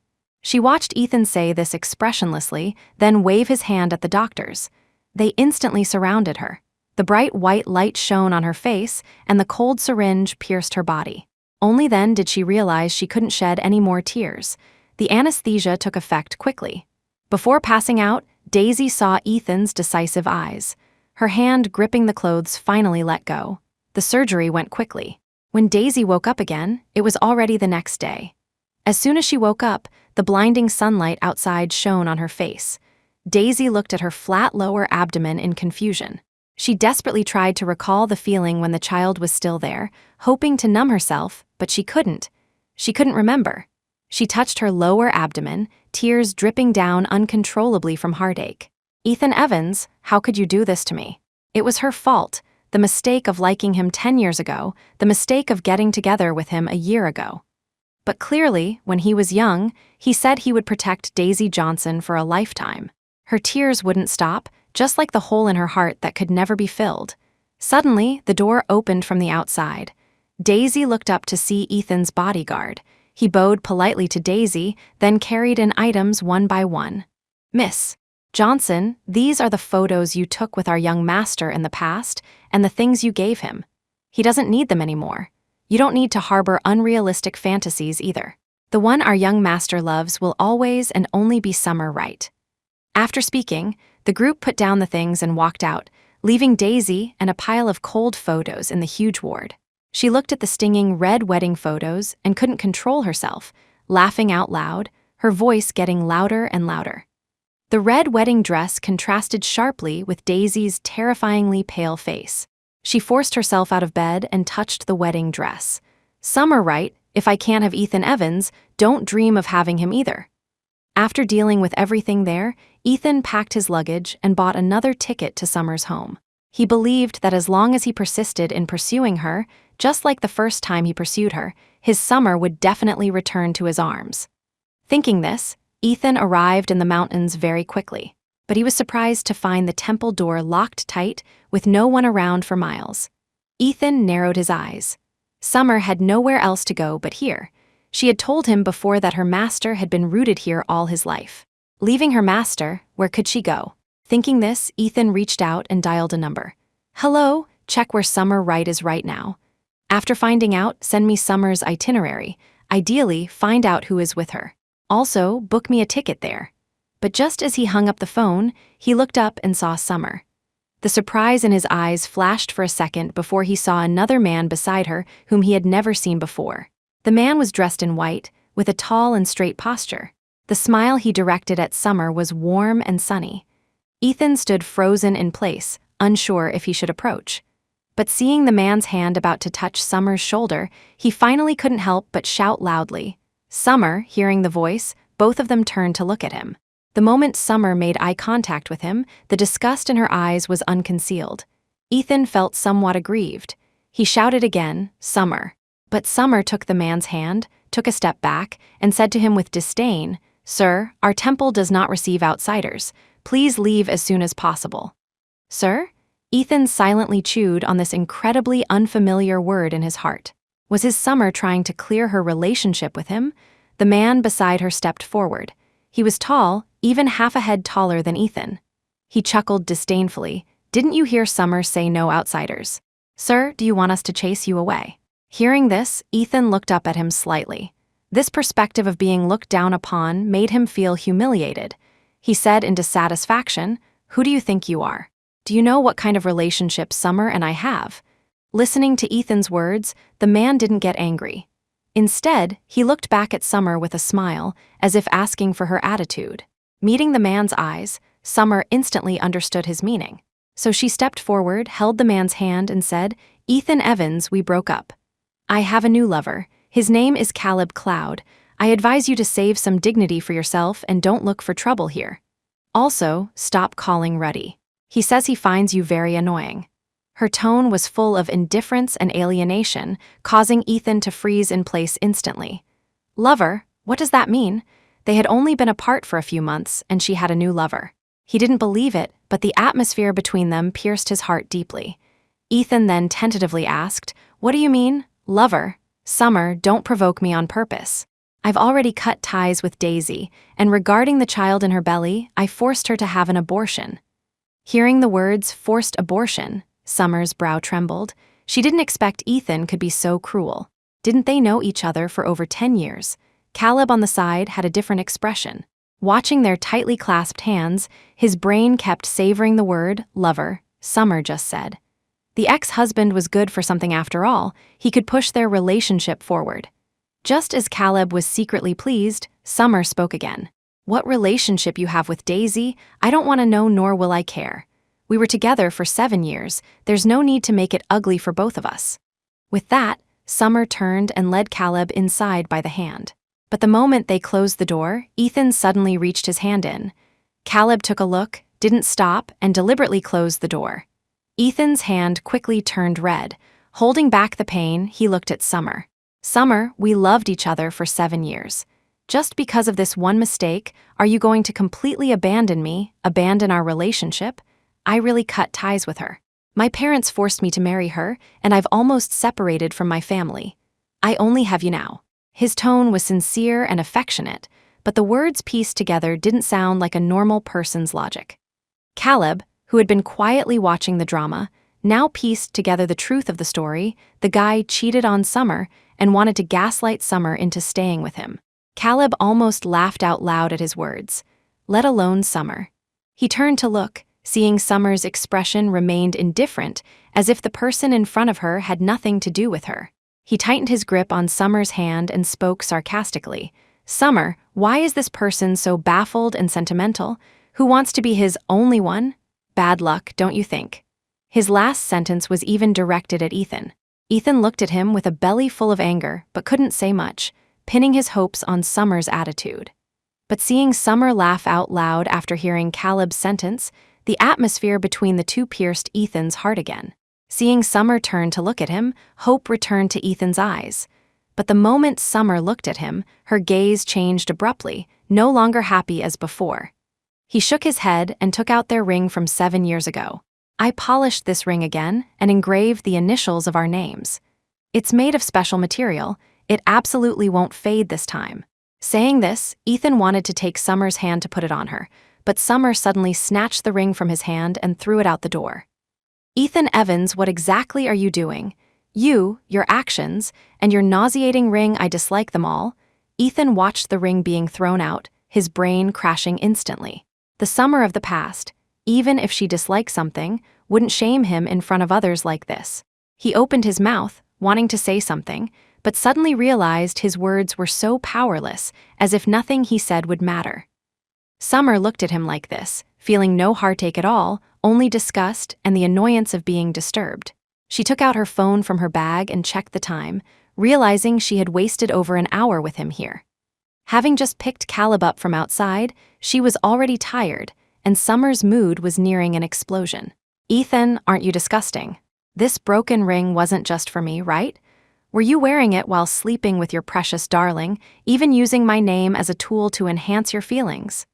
She watched Ethan say this expressionlessly, then wave his hand at the doctors. They instantly surrounded her. The bright white light shone on her face, and the cold syringe pierced her body. Only then did she realize she couldn't shed any more tears. The anesthesia took effect quickly. Before passing out, Daisy saw Ethan's decisive eyes. Her hand gripping the clothes finally let go. The surgery went quickly. When Daisy woke up again, it was already the next day. As soon as she woke up, the blinding sunlight outside shone on her face. Daisy looked at her flat lower abdomen in confusion. She desperately tried to recall the feeling when the child was still there, hoping to numb herself, but she couldn't. She couldn't remember. She touched her lower abdomen, tears dripping down uncontrollably from heartache. Ethan Evans, how could you do this to me? It was her fault. The mistake of liking him 10 years ago, the mistake of getting together with him a year ago. But clearly, when he was young, he said he would protect Daisy Johnson for a lifetime. Her tears wouldn't stop, just like the hole in her heart that could never be filled. Suddenly, the door opened from the outside. Daisy looked up to see Ethan's bodyguard. He bowed politely to Daisy, then carried in items one by one. Miss Johnson, these are the photos you took with our young master in the past, and the things you gave him. He doesn't need them anymore. You don't need to harbor unrealistic fantasies either. The one our young master loves will always and only be Summer Wright. After speaking, the group put down the things and walked out, leaving Daisy and a pile of cold photos in the huge ward. She looked at the stinging red wedding photos and couldn't control herself, laughing out loud, her voice getting louder and louder. The red wedding dress contrasted sharply with Daisy's terrifyingly pale face. She forced herself out of bed and touched the wedding dress. Summer Wright, if I can't have Ethan Evans, don't dream of having him either. After dealing with everything there, Ethan packed his luggage and bought another ticket to Summer's home. He believed that as long as he persisted in pursuing her, just like the first time he pursued her, his Summer would definitely return to his arms. Thinking this, Ethan arrived in the mountains very quickly, but he was surprised to find the temple door locked tight with no one around for miles. Ethan narrowed his eyes. Summer had nowhere else to go but here. She had told him before that her master had been rooted here all his life. Leaving her master, where could she go? Thinking this, Ethan reached out and dialed a number. Hello, check where Summer Wright is right now. After finding out, send me Summer's itinerary. Ideally, find out who is with her. Also, book me a ticket there. But just as he hung up the phone, he looked up and saw Summer. The surprise in his eyes flashed for a second before he saw another man beside her whom he had never seen before. The man was dressed in white, with a tall and straight posture. The smile he directed at Summer was warm and sunny. Ethan stood frozen in place, unsure if he should approach. But seeing the man's hand about to touch Summer's shoulder, he finally couldn't help but shout loudly. Summer, hearing the voice, both of them turned to look at him. The moment Summer made eye contact with him, the disgust in her eyes was unconcealed. Ethan felt somewhat aggrieved. He shouted again, Summer. But Summer took the man's hand, took a step back, and said to him with disdain, Sir, our temple does not receive outsiders. Please leave as soon as possible. Sir? Ethan silently chewed on this incredibly unfamiliar word in his heart. Was his Summer trying to clear her relationship with him? The man beside her stepped forward. He was tall, even half a head taller than Ethan. He chuckled disdainfully. Didn't you hear Summer say no outsiders? Sir, do you want us to chase you away? Hearing this, Ethan looked up at him slightly. This perspective of being looked down upon made him feel humiliated. He said in dissatisfaction, Who do you think you are? Do you know what kind of relationship Summer and I have? Listening to Ethan's words, the man didn't get angry. Instead, he looked back at Summer with a smile, as if asking for her attitude. Meeting the man's eyes, Summer instantly understood his meaning. So she stepped forward, held the man's hand, and said, Ethan Evans, we broke up. I have a new lover. His name is Caleb Cloud. I advise you to save some dignity for yourself and don't look for trouble here. Also, stop calling Ruddy. He says he finds you very annoying." Her tone was full of indifference and alienation, causing Ethan to freeze in place instantly. Lover? What does that mean? They had only been apart for a few months, and she had a new lover. He didn't believe it, but the atmosphere between them pierced his heart deeply. Ethan then tentatively asked, "What do you mean, lover? Summer, don't provoke me on purpose. I've already cut ties with Daisy, and regarding the child in her belly, I forced her to have an abortion." Hearing the words "forced abortion," Summer's brow trembled. She didn't expect Ethan could be so cruel. Didn't they know each other for over 10 years? Caleb on the side had a different expression. Watching their tightly clasped hands, his brain kept savoring the word lover. Summer just said. The ex-husband was good for something after all. He could push their relationship forward. Just as Caleb was secretly pleased, Summer spoke again. "What relationship you have with Daisy, I don't want to know, nor will I care. We were together for 7 years. There's no need to make it ugly for both of us." With that, Summer turned and led Caleb inside by the hand. But the moment they closed the door, Ethan suddenly reached his hand in. Caleb took a look, didn't stop, and deliberately closed the door. Ethan's hand quickly turned red. Holding back the pain, he looked at Summer. "Summer, we loved each other for 7 years. Just because of this one mistake, are you going to completely abandon me, abandon our relationship? I really cut ties with her. My parents forced me to marry her, and I've almost separated from my family. I only have you now." His tone was sincere and affectionate, but the words pieced together didn't sound like a normal person's logic. Caleb, who had been quietly watching the drama, now pieced together the truth of the story. The guy cheated on Summer and wanted to gaslight Summer into staying with him. Caleb almost laughed out loud at his words, let alone Summer. He turned to look, seeing Summer's expression remained indifferent, as if the person in front of her had nothing to do with her. He tightened his grip on Summer's hand and spoke sarcastically. "Summer, why is this person so baffled and sentimental? Who wants to be his only one? Bad luck, don't you think?" His last sentence was even directed at Ethan. Ethan looked at him with a belly full of anger, but couldn't say much, pinning his hopes on Summer's attitude. But seeing Summer laugh out loud after hearing Caleb's sentence, the atmosphere between the two pierced Ethan's heart again. Seeing Summer turn to look at him, hope returned to Ethan's eyes. But the moment Summer looked at him, her gaze changed abruptly, no longer happy as before. He shook his head and took out their ring from 7 years ago. "I polished this ring again and engraved the initials of our names. It's made of special material. It absolutely won't fade this time." Saying this, Ethan wanted to take Summer's hand to put it on her, but Summer suddenly snatched the ring from his hand and threw it out the door. "Ethan Evans, what exactly are you doing? You, your actions, and your nauseating ring, I dislike them all." Ethan watched the ring being thrown out, his brain crashing instantly. The Summer of the past, even if she disliked something, wouldn't shame him in front of others like this. He opened his mouth, wanting to say something, but suddenly realized his words were so powerless, as if nothing he said would matter. Summer looked at him like this, feeling no heartache at all, only disgust and the annoyance of being disturbed. She took out her phone from her bag and checked the time, realizing she had wasted over an hour with him here. Having just picked Caleb up from outside, she was already tired, and Summer's mood was nearing an explosion. "Ethan, aren't you disgusting? This broken ring wasn't just for me, right? Were you wearing it while sleeping with your precious darling, even using my name as a tool to enhance your feelings?"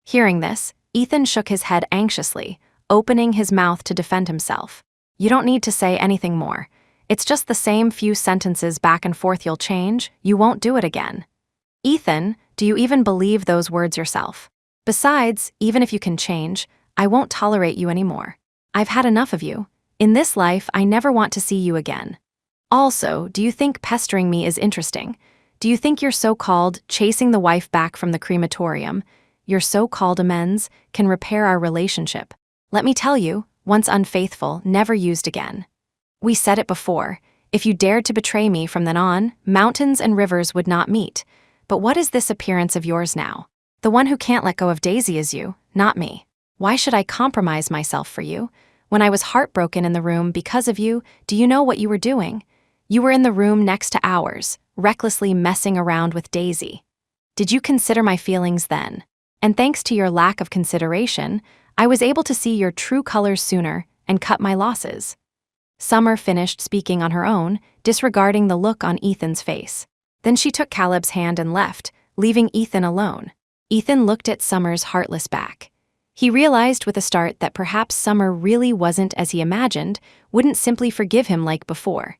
Hearing this, Ethan shook his head anxiously, opening his mouth to defend himself. "You don't need to say anything more. It's just the same few sentences back and forth. You'll change. You won't do it again." "Ethan, do you even believe those words yourself? Besides, even if you can change, I won't tolerate you anymore. I've had enough of you. In this life, I never want to see you again. Also, do you think pestering me is interesting? Do you think your so-called chasing the wife back from the crematorium, your so-called amends, can repair our relationship? Let me tell you, once unfaithful, never used again. We said it before, if you dared to betray me from then on, mountains and rivers would not meet. But what is this appearance of yours now? The one who can't let go of Daisy is you, not me. Why should I compromise myself for you? When I was heartbroken in the room because of you, do you know what you were doing? You were in the room next to ours, recklessly messing around with Daisy. Did you consider my feelings then? And thanks to your lack of consideration, I was able to see your true colors sooner and cut my losses. Summer finished speaking on her own, disregarding the look on Ethan's face. Then she took Caleb's hand and left, leaving Ethan alone. Ethan looked at Summer's heartless back. He realized with a start that perhaps Summer really wasn't as he imagined, wouldn't simply forgive him like before.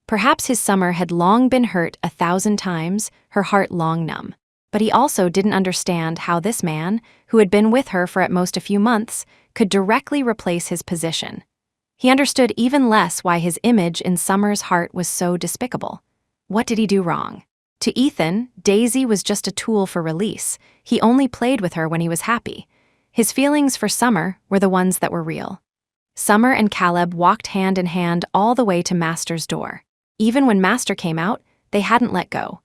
Perhaps his Summer had long been hurt 1,000 times, her heart long numb. But he also didn't understand how this man, who had been with her for at most a few months, could directly replace his position. He understood even less why his image in Summer's heart was so despicable. What did he do wrong? To Ethan, Daisy was just a tool for release. He only played with her when he was happy. His feelings for Summer were the ones that were real. Summer and Caleb walked hand in hand all the way to Master's door. Even when Master came out, they hadn't let go.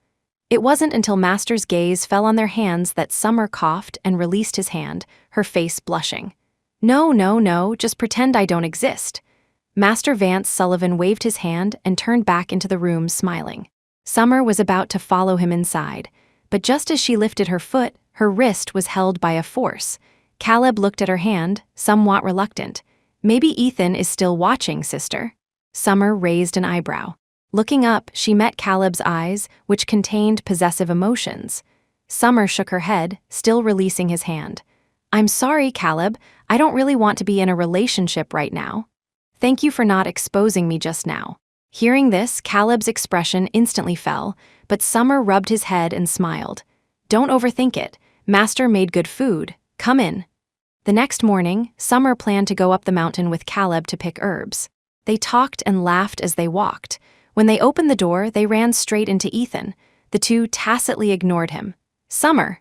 It wasn't until Master's gaze fell on their hands that Summer coughed and released his hand, her face blushing. No, no, no, just pretend I don't exist. Master Vance Sullivan waved his hand and turned back into the room smiling. Summer was about to follow him inside, but just as she lifted her foot, her wrist was held by a force. Caleb looked at her hand, somewhat reluctant. Maybe Ethan is still watching, sister. Summer raised an eyebrow. Looking up, she met Caleb's eyes, which contained possessive emotions. Summer shook her head, still releasing his hand. I'm sorry, Caleb. I don't really want to be in a relationship right now. Thank you for not exposing me just now. Hearing this, Caleb's expression instantly fell, but Summer rubbed his head and smiled. Don't overthink it. Master made good food. Come in. The next morning, Summer planned to go up the mountain with Caleb to pick herbs. They talked and laughed as they walked. When they opened the door, they ran straight into Ethan. The two tacitly ignored him. Summer.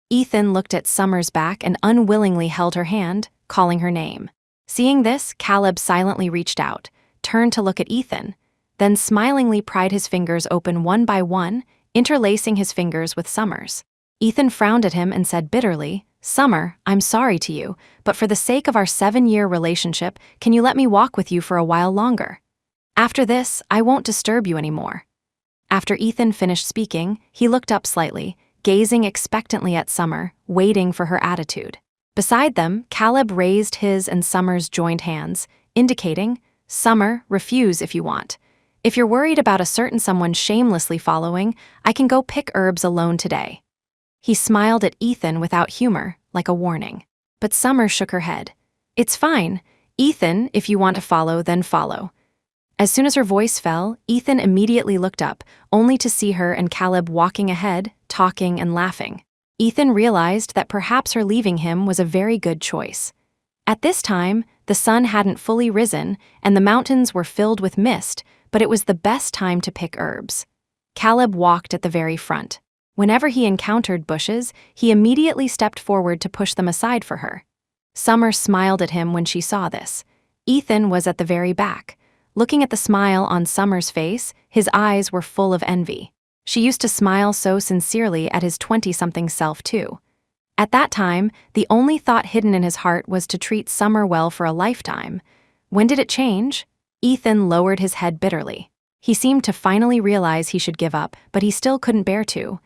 Ethan looked at Summer's back and unwillingly held her hand, calling her name. Seeing this, Caleb silently reached out, turned to look at Ethan, then smilingly pried his fingers open one by one, interlacing his fingers with Summer's. Ethan frowned at him and said bitterly, Summer, I'm sorry to you, but for the sake of our 7-year relationship, can you let me walk with you for a while longer? After this, I won't disturb you anymore. After Ethan finished speaking, he looked up slightly, gazing expectantly at Summer, waiting for her attitude. Beside them, Caleb raised his and Summer's joined hands, indicating, Summer, refuse if you want. If you're worried about a certain someone shamelessly following, I can go pick herbs alone today. He smiled at Ethan without humor, like a warning. But Summer shook her head. It's fine. Ethan, if you want to follow, then follow. As soon as her voice fell, Ethan immediately looked up, only to see her and Caleb walking ahead, talking and laughing. Ethan realized that perhaps her leaving him was a very good choice. At this time, the sun hadn't fully risen, and the mountains were filled with mist, but it was the best time to pick herbs. Caleb walked at the very front. Whenever he encountered bushes, he immediately stepped forward to push them aside for her. Summer smiled at him when she saw this. Ethan was at the very back. Looking at the smile on Summer's face, his eyes were full of envy. She used to smile so sincerely at his 20-something self, too. At that time, the only thought hidden in his heart was to treat Summer well for a lifetime. When did it change? Ethan lowered his head bitterly. He seemed to finally realize he should give up, but he still couldn't bear to.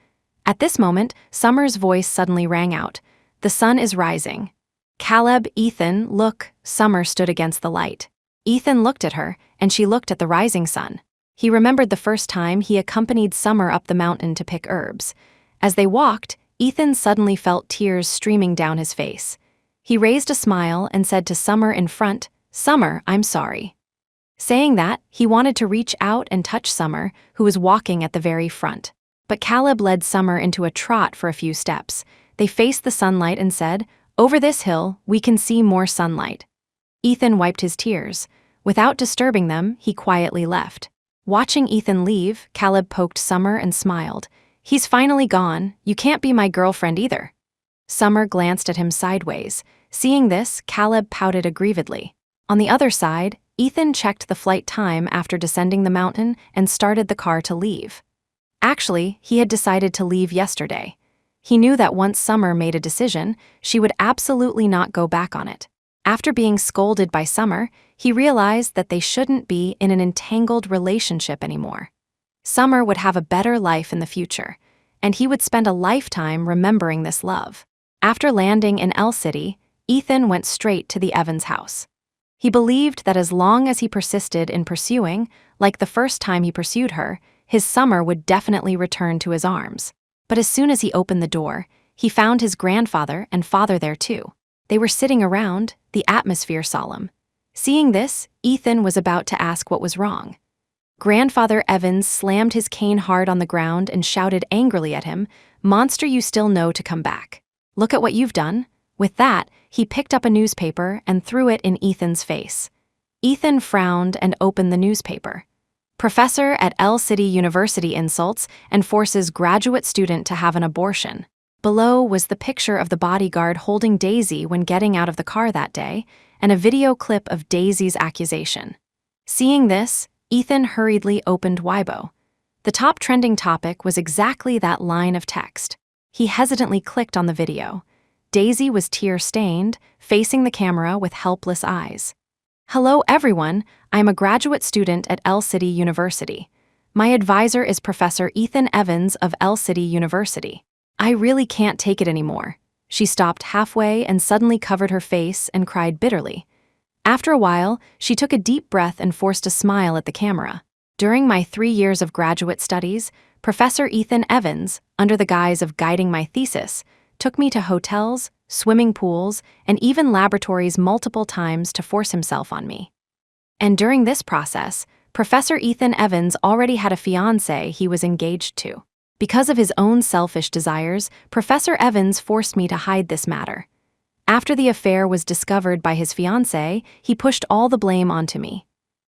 At this moment, Summer's voice suddenly rang out. The sun is rising. Caleb, Ethan, look. Summer stood against the light. Ethan looked at her, and she looked at the rising sun. He remembered the first time he accompanied Summer up the mountain to pick herbs. As they walked, Ethan suddenly felt tears streaming down his face. He raised a smile and said to Summer in front, Summer, I'm sorry. Saying that, he wanted to reach out and touch Summer, who was walking at the very front. But Caleb led Summer into a trot for a few steps. They faced the sunlight and said, Over this hill, we can see more sunlight. Ethan wiped his tears. Without disturbing them, he quietly left. Watching Ethan leave, Caleb poked Summer and smiled. He's finally gone. You can't be my girlfriend either. Summer glanced at him sideways. Seeing this, Caleb pouted aggrievedly. On the other side, Ethan checked the flight time after descending the mountain and started the car to leave. Actually, he had decided to leave yesterday. He knew that once Summer made a decision, she would absolutely not go back on it. After being scolded by Summer, he realized that they shouldn't be in an entangled relationship anymore. Summer would have a better life in the future, and he would spend a lifetime remembering this love. After landing in L City, Ethan went straight to the Evans house. He believed that as long as he persisted in pursuing, like the first time he pursued her, his Summer would definitely return to his arms. But as soon as he opened the door, he found his grandfather and father there too. They were sitting around, the atmosphere solemn. Seeing this, Ethan was about to ask what was wrong. Grandfather Evans slammed his cane hard on the ground and shouted angrily at him, "Monster, you still know to come back. Look at what you've done." With that, he picked up a newspaper and threw it in Ethan's face. Ethan frowned and opened the newspaper. Professor at L City University insults and forces graduate student to have an abortion. Below was the picture of the bodyguard holding Daisy when getting out of the car that day, and a video clip of Daisy's accusation. Seeing this, Ethan hurriedly opened Weibo. The top trending topic was exactly that line of text. He hesitantly clicked on the video. Daisy was tear-stained, facing the camera with helpless eyes. "Hello everyone, I'm a graduate student at L City University. My advisor is Professor Ethan Evans of L City University. I really can't take it anymore." She stopped halfway and suddenly covered her face and cried bitterly. After a while, she took a deep breath and forced a smile at the camera. "During my 3 years of graduate studies, Professor Ethan Evans, under the guise of guiding my thesis, took me to hotels, swimming pools, and even laboratories multiple times to force himself on me. And during this process, Professor Ethan Evans already had a fiancée he was engaged to. Because of his own selfish desires, Professor Evans forced me to hide this matter. After the affair was discovered by his fiancée, he pushed all the blame onto me."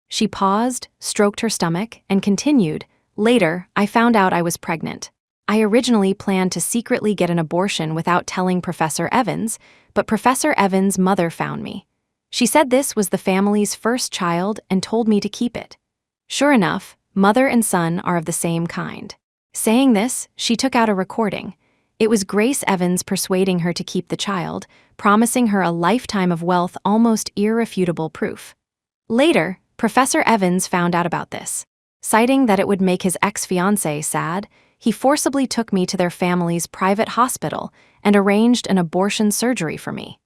She paused, stroked her stomach, and continued, "Later, I found out I was pregnant. I originally planned to secretly get an abortion without telling Professor Evans, but Professor Evans' mother found me. She said this was the family's first child and told me to keep it. Sure enough, mother and son are of the same kind." Saying this, she took out a recording. It was Grace Evans persuading her to keep the child, promising her a lifetime of wealth, almost irrefutable proof. Later, Professor Evans found out about this. Citing that it would make his ex-fiancée sad, he forcibly took me to their family's private hospital and arranged an abortion surgery for me.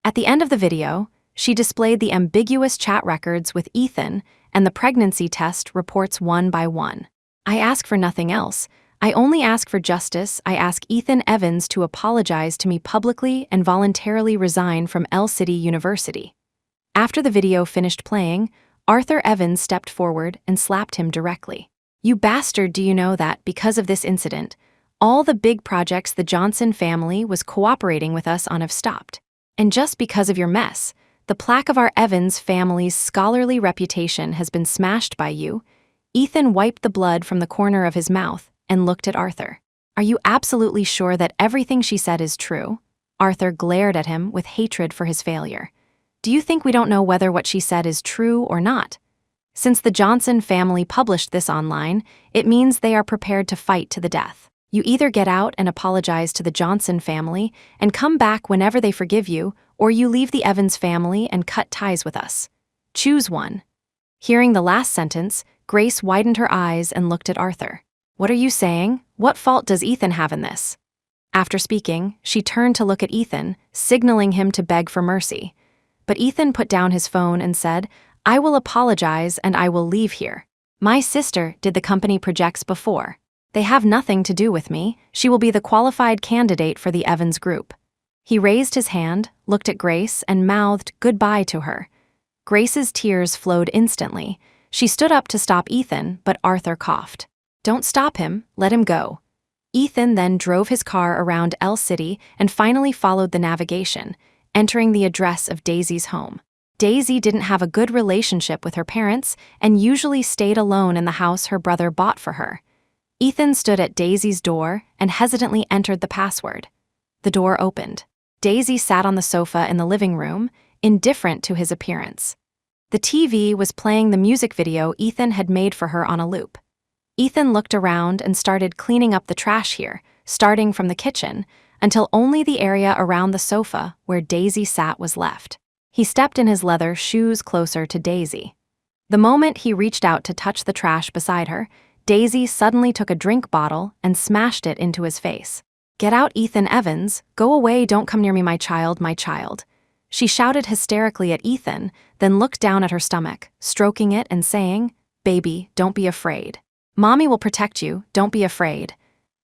At the end of the video, she displayed the ambiguous chat records with Ethan and the pregnancy test reports one by one. "I ask for nothing else. I only ask for justice. I ask Ethan Evans to apologize to me publicly and voluntarily resign from L City University." After the video finished playing, Arthur Evans stepped forward and slapped him directly. "You bastard, do you know that, because of this incident, all the big projects the Johnson family was cooperating with us on have stopped? And just because of your mess, the plaque of our Evans family's scholarly reputation has been smashed by you." Ethan wiped the blood from the corner of his mouth and looked at Arthur. "Are you absolutely sure that everything she said is true?" Arthur glared at him with hatred for his failure. "Do you think we don't know whether what she said is true or not? Since the Johnson family published this online, it means they are prepared to fight to the death. You either get out and apologize to the Johnson family and come back whenever they forgive you, or you leave the Evans family and cut ties with us. Choose one." Hearing the last sentence, Grace widened her eyes and looked at Arthur. "What are you saying? What fault does Ethan have in this?" After speaking, she turned to look at Ethan, signaling him to beg for mercy. But Ethan put down his phone and said, "I will apologize and I will leave here. My sister did the company projects before. They have nothing to do with me. She will be the qualified candidate for the Evans group." He raised his hand, looked at Grace, and mouthed goodbye to her. Grace's tears flowed instantly. She stood up to stop Ethan, but Arthur coughed. "Don't stop him, let him go." Ethan then drove his car around L City and finally followed the navigation, entering the address of Daisy's home. Daisy didn't have a good relationship with her parents and usually stayed alone in the house her brother bought for her. Ethan stood at Daisy's door and hesitantly entered the password. The door opened. Daisy sat on the sofa in the living room, indifferent to his appearance. The TV was playing the music video Ethan had made for her on a loop. Ethan looked around and started cleaning up the trash here, starting from the kitchen, until only the area around the sofa where Daisy sat was left. He stepped in his leather shoes closer to Daisy. The moment he reached out to touch the trash beside her, Daisy suddenly took a drink bottle and smashed it into his face. "Get out, Ethan Evans! Go away, don't come near me, my child, my child." She shouted hysterically at Ethan, then looked down at her stomach, stroking it and saying, "Baby, don't be afraid. Mommy will protect you, don't be afraid."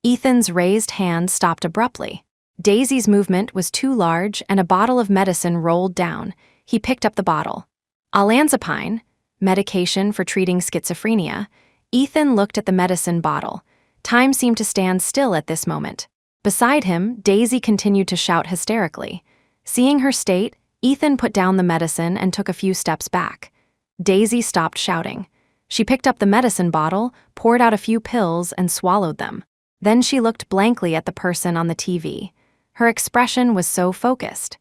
Ethan's raised hand stopped abruptly. Daisy's movement was too large and a bottle of medicine rolled down. He picked up the bottle. Olanzapine, medication for treating schizophrenia. Ethan looked at the medicine bottle. Time seemed to stand still at this moment. Beside him, Daisy continued to shout hysterically. Seeing her state, Ethan put down the medicine and took a few steps back. Daisy stopped shouting. She picked up the medicine bottle, poured out a few pills, and swallowed them. Then she looked blankly at the person on the TV. Her expression was so focused.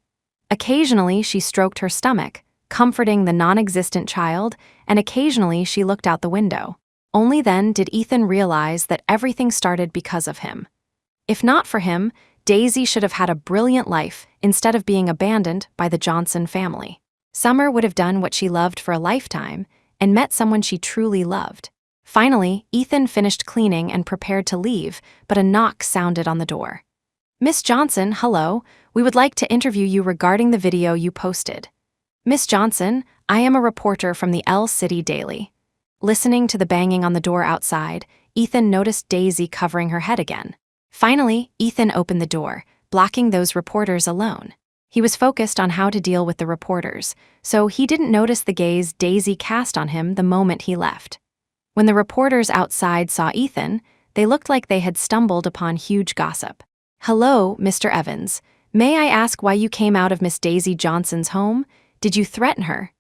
Occasionally, she stroked her stomach, comforting the non-existent child, and occasionally she looked out the window. Only then did Ethan realize that everything started because of him. If not for him, Daisy should have had a brilliant life instead of being abandoned by the Johnson family. Summer would have done what she loved for a lifetime and met someone she truly loved. Finally, Ethan finished cleaning and prepared to leave, but a knock sounded on the door. "Miss Johnson, hello. We would like to interview you regarding the video you posted." "Miss Johnson, I am a reporter from the El City Daily." Listening to the banging on the door outside, Ethan noticed Daisy covering her head again. Finally, Ethan opened the door, blocking those reporters alone. He was focused on how to deal with the reporters, so he didn't notice the gaze Daisy cast on him the moment he left. When the reporters outside saw Ethan, they looked like they had stumbled upon huge gossip. "Hello, Mr. Evans. May I ask why you came out of Miss Daisy Johnson's home? Did you threaten her?"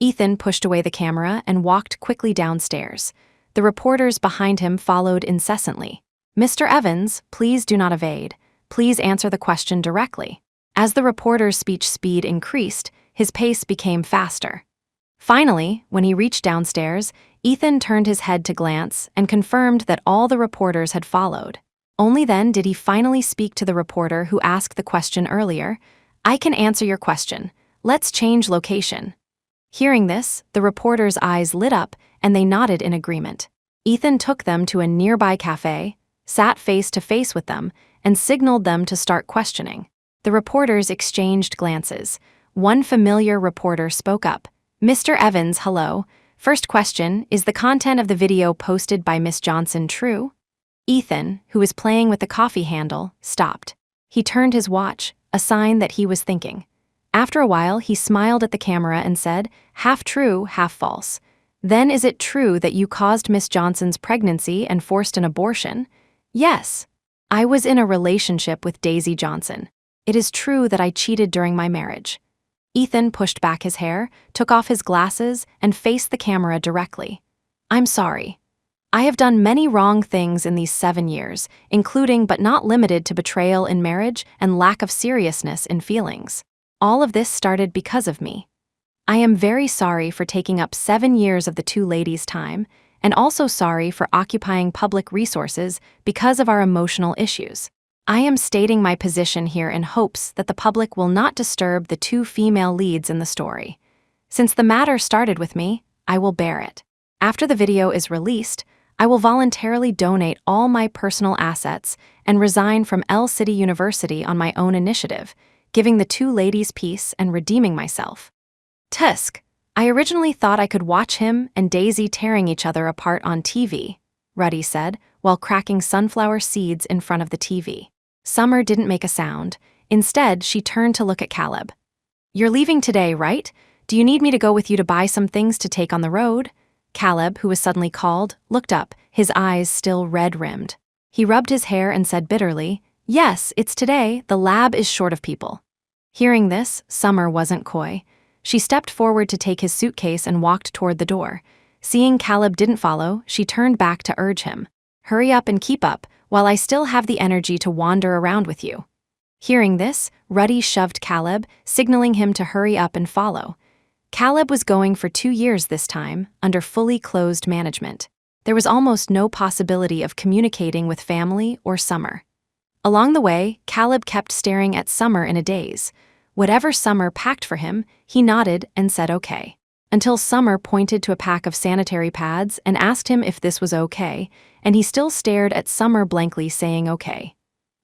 Ethan pushed away the camera and walked quickly downstairs. The reporters behind him followed incessantly. "Mr. Evans, please do not evade. Please answer the question directly." As the reporter's speech speed increased, his pace became faster. Finally, when he reached downstairs, Ethan turned his head to glance and confirmed that all the reporters had followed. Only then did he finally speak to the reporter who asked the question earlier. "I can answer your question. Let's change location." Hearing this, the reporters' eyes lit up and they nodded in agreement. Ethan took them to a nearby cafe, sat face to face with them, and signaled them to start questioning. The reporters exchanged glances. One familiar reporter spoke up. "Mr. Evans, hello. First question, is the content of the video posted by Miss Johnson true?" Ethan, who was playing with the coffee handle, stopped. He turned his watch, a sign that he was thinking. After a while, he smiled at the camera and said, "Half true, half false. Then is it true that you caused Miss Johnson's pregnancy and forced an abortion?" "Yes. I was in a relationship with Daisy Johnson. It is true that I cheated during my marriage." Ethan pushed back his hair, took off his glasses, and faced the camera directly. "I'm sorry. I have done many wrong things in these 7 years, including but not limited to betrayal in marriage and lack of seriousness in feelings. All of this started because of me. I am very sorry for taking up 7 years of the two ladies' time, and also sorry for occupying public resources because of our emotional issues. I am stating my position here in hopes that the public will not disturb the two female leads in the story. Since the matter started with me, I will bear it. After the video is released, I will voluntarily donate all my personal assets and resign from El City University on my own initiative, giving the two ladies peace and redeeming myself." "Tusk, I originally thought I could watch him and Daisy tearing each other apart on TV," Ruddy said, while cracking sunflower seeds in front of the TV. Summer didn't make a sound. Instead, she turned to look at Caleb. "You're leaving today, right? Do you need me to go with you to buy some things to take on the road?" Caleb, who was suddenly called, looked up, his eyes still red-rimmed. He rubbed his hair and said bitterly, "Yes, it's today. The lab is short of people." Hearing this, Summer wasn't coy. She stepped forward to take his suitcase and walked toward the door. Seeing Caleb didn't follow, she turned back to urge him. "Hurry up and keep up, while I still have the energy to wander around with you." Hearing this, Ruddy shoved Caleb, signaling him to hurry up and follow. Caleb was going for 2 years this time, under fully closed management. There was almost no possibility of communicating with family or Summer. Along the way, Caleb kept staring at Summer in a daze. Whatever Summer packed for him, he nodded and said okay. until Summer pointed to a pack of sanitary pads and asked him if this was okay, and he still stared at Summer blankly saying okay.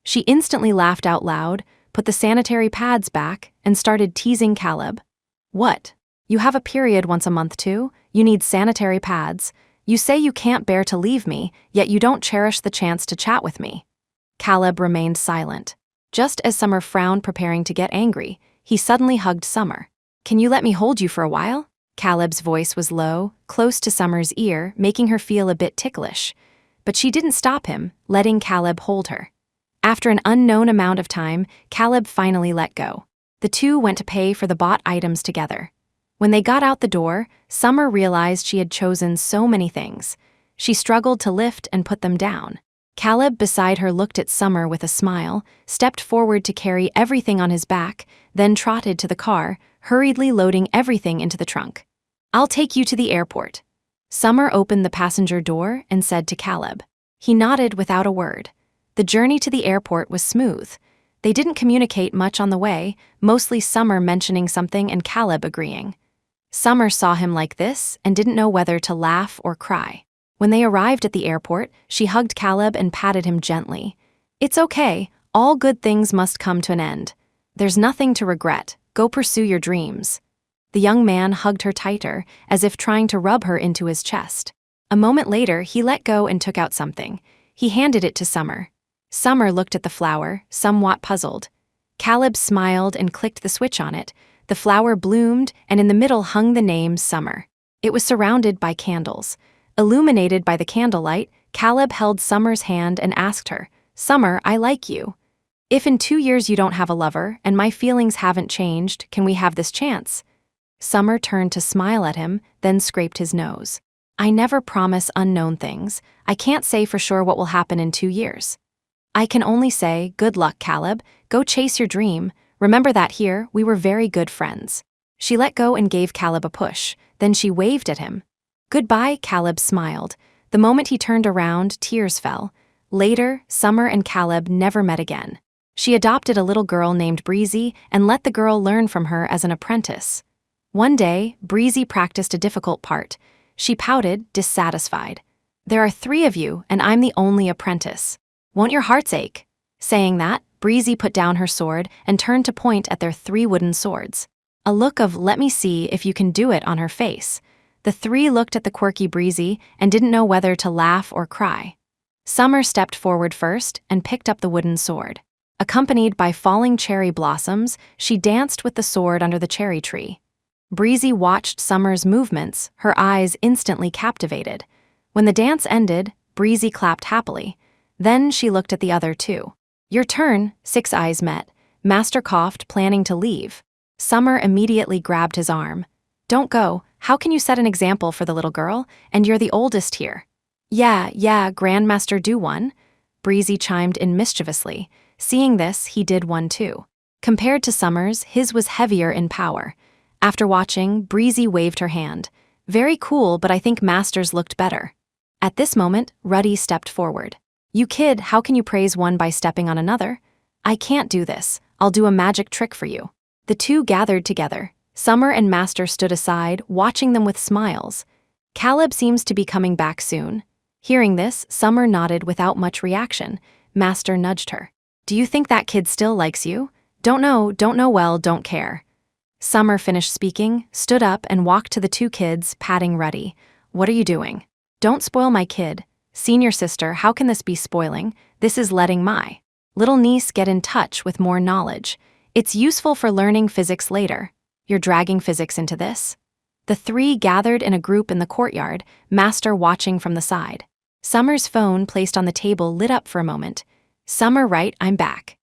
She instantly laughed out loud, put the sanitary pads back, and started teasing Caleb. "What? You have a period once a month too? You need sanitary pads. You say you can't bear to leave me, yet you don't cherish the chance to chat with me." Caleb remained silent. Just as Summer frowned, preparing to get angry, he suddenly hugged Summer. "Can you let me hold you for a while?" Caleb's voice was low, close to Summer's ear, making her feel a bit ticklish. But she didn't stop him, letting Caleb hold her. After an unknown amount of time, Caleb finally let go. The two went to pay for the bought items together. When they got out the door, Summer realized she had chosen so many things. She struggled to lift and put them down. Caleb beside her looked at Summer with a smile, stepped forward to carry everything on his back, then trotted to the car, hurriedly loading everything into the trunk. "I'll take you to the airport." Summer opened the passenger door and said to Caleb. He nodded without a word. The journey to the airport was smooth. They didn't communicate much on the way, mostly Summer mentioning something and Caleb agreeing. Summer saw him like this and didn't know whether to laugh or cry. When they arrived at the airport, she hugged Caleb and patted him gently. "It's okay, all good things must come to an end. There's nothing to regret, go pursue your dreams." The young man hugged her tighter, as if trying to rub her into his chest. A moment later, he let go and took out something. He handed it to Summer. Summer looked at the flower, somewhat puzzled. Caleb smiled and clicked the switch on it. The flower bloomed, and in the middle hung the name Summer. It was surrounded by candles. Illuminated by the candlelight, Caleb held Summer's hand and asked her, "Summer, I like you. If in 2 years you don't have a lover, and my feelings haven't changed, can we have this chance?" Summer turned to smile at him, then scraped his nose. "I never promise unknown things. I can't say for sure what will happen in 2 years. I can only say, good luck, Caleb. Go chase your dream. Remember that here, we were very good friends." She let go and gave Caleb a push. Then she waved at him. "Goodbye," Caleb smiled. The moment he turned around, tears fell. Later, Summer and Caleb never met again. She adopted a little girl named Breezy and let the girl learn from her as an apprentice. One day, Breezy practiced a difficult part. She pouted, dissatisfied. "There are 3 of you, and I'm the only apprentice. Won't your hearts ache?" Saying that, Breezy put down her sword and turned to point at their 3 wooden swords. A look of "let me see if you can do it" on her face. The 3 looked at the quirky Breezy and didn't know whether to laugh or cry. Summer stepped forward first and picked up the wooden sword. Accompanied by falling cherry blossoms, she danced with the sword under the cherry tree. Breezy watched Summer's movements, her eyes instantly captivated. When the dance ended, Breezy clapped happily. Then she looked at the other 2. "Your turn," 6 eyes met. Master coughed, planning to leave. Summer immediately grabbed his arm. "Don't go. How can you set an example for the little girl? And you're the oldest here." Yeah, Grandmaster do one." Breezy chimed in mischievously. Seeing this, he did one too. Compared to Summer's, his was heavier in power. After watching, Breezy waved her hand. "Very cool, but I think Master's looked better." At this moment, Ruddy stepped forward. "You kid, how can you praise one by stepping on another?" "I can't do this. I'll do a magic trick for you." The 2 gathered together. Summer and Master stood aside, watching them with smiles. "Caleb seems to be coming back soon." Hearing this, Summer nodded without much reaction. Master nudged her. "Do you think that kid still likes you?" Don't know well, don't care." Summer finished speaking, stood up, and walked to the 2 kids, patting Ruddy. "What are you doing?" "Don't spoil my kid." "Senior sister, how can this be spoiling? This is letting my little niece get in touch with more knowledge. It's useful for learning physics later." "You're dragging physics into this?" The 3 gathered in a group in the courtyard, Master watching from the side. Summer's phone placed on the table lit up for a moment. "Summer, right, I'm back."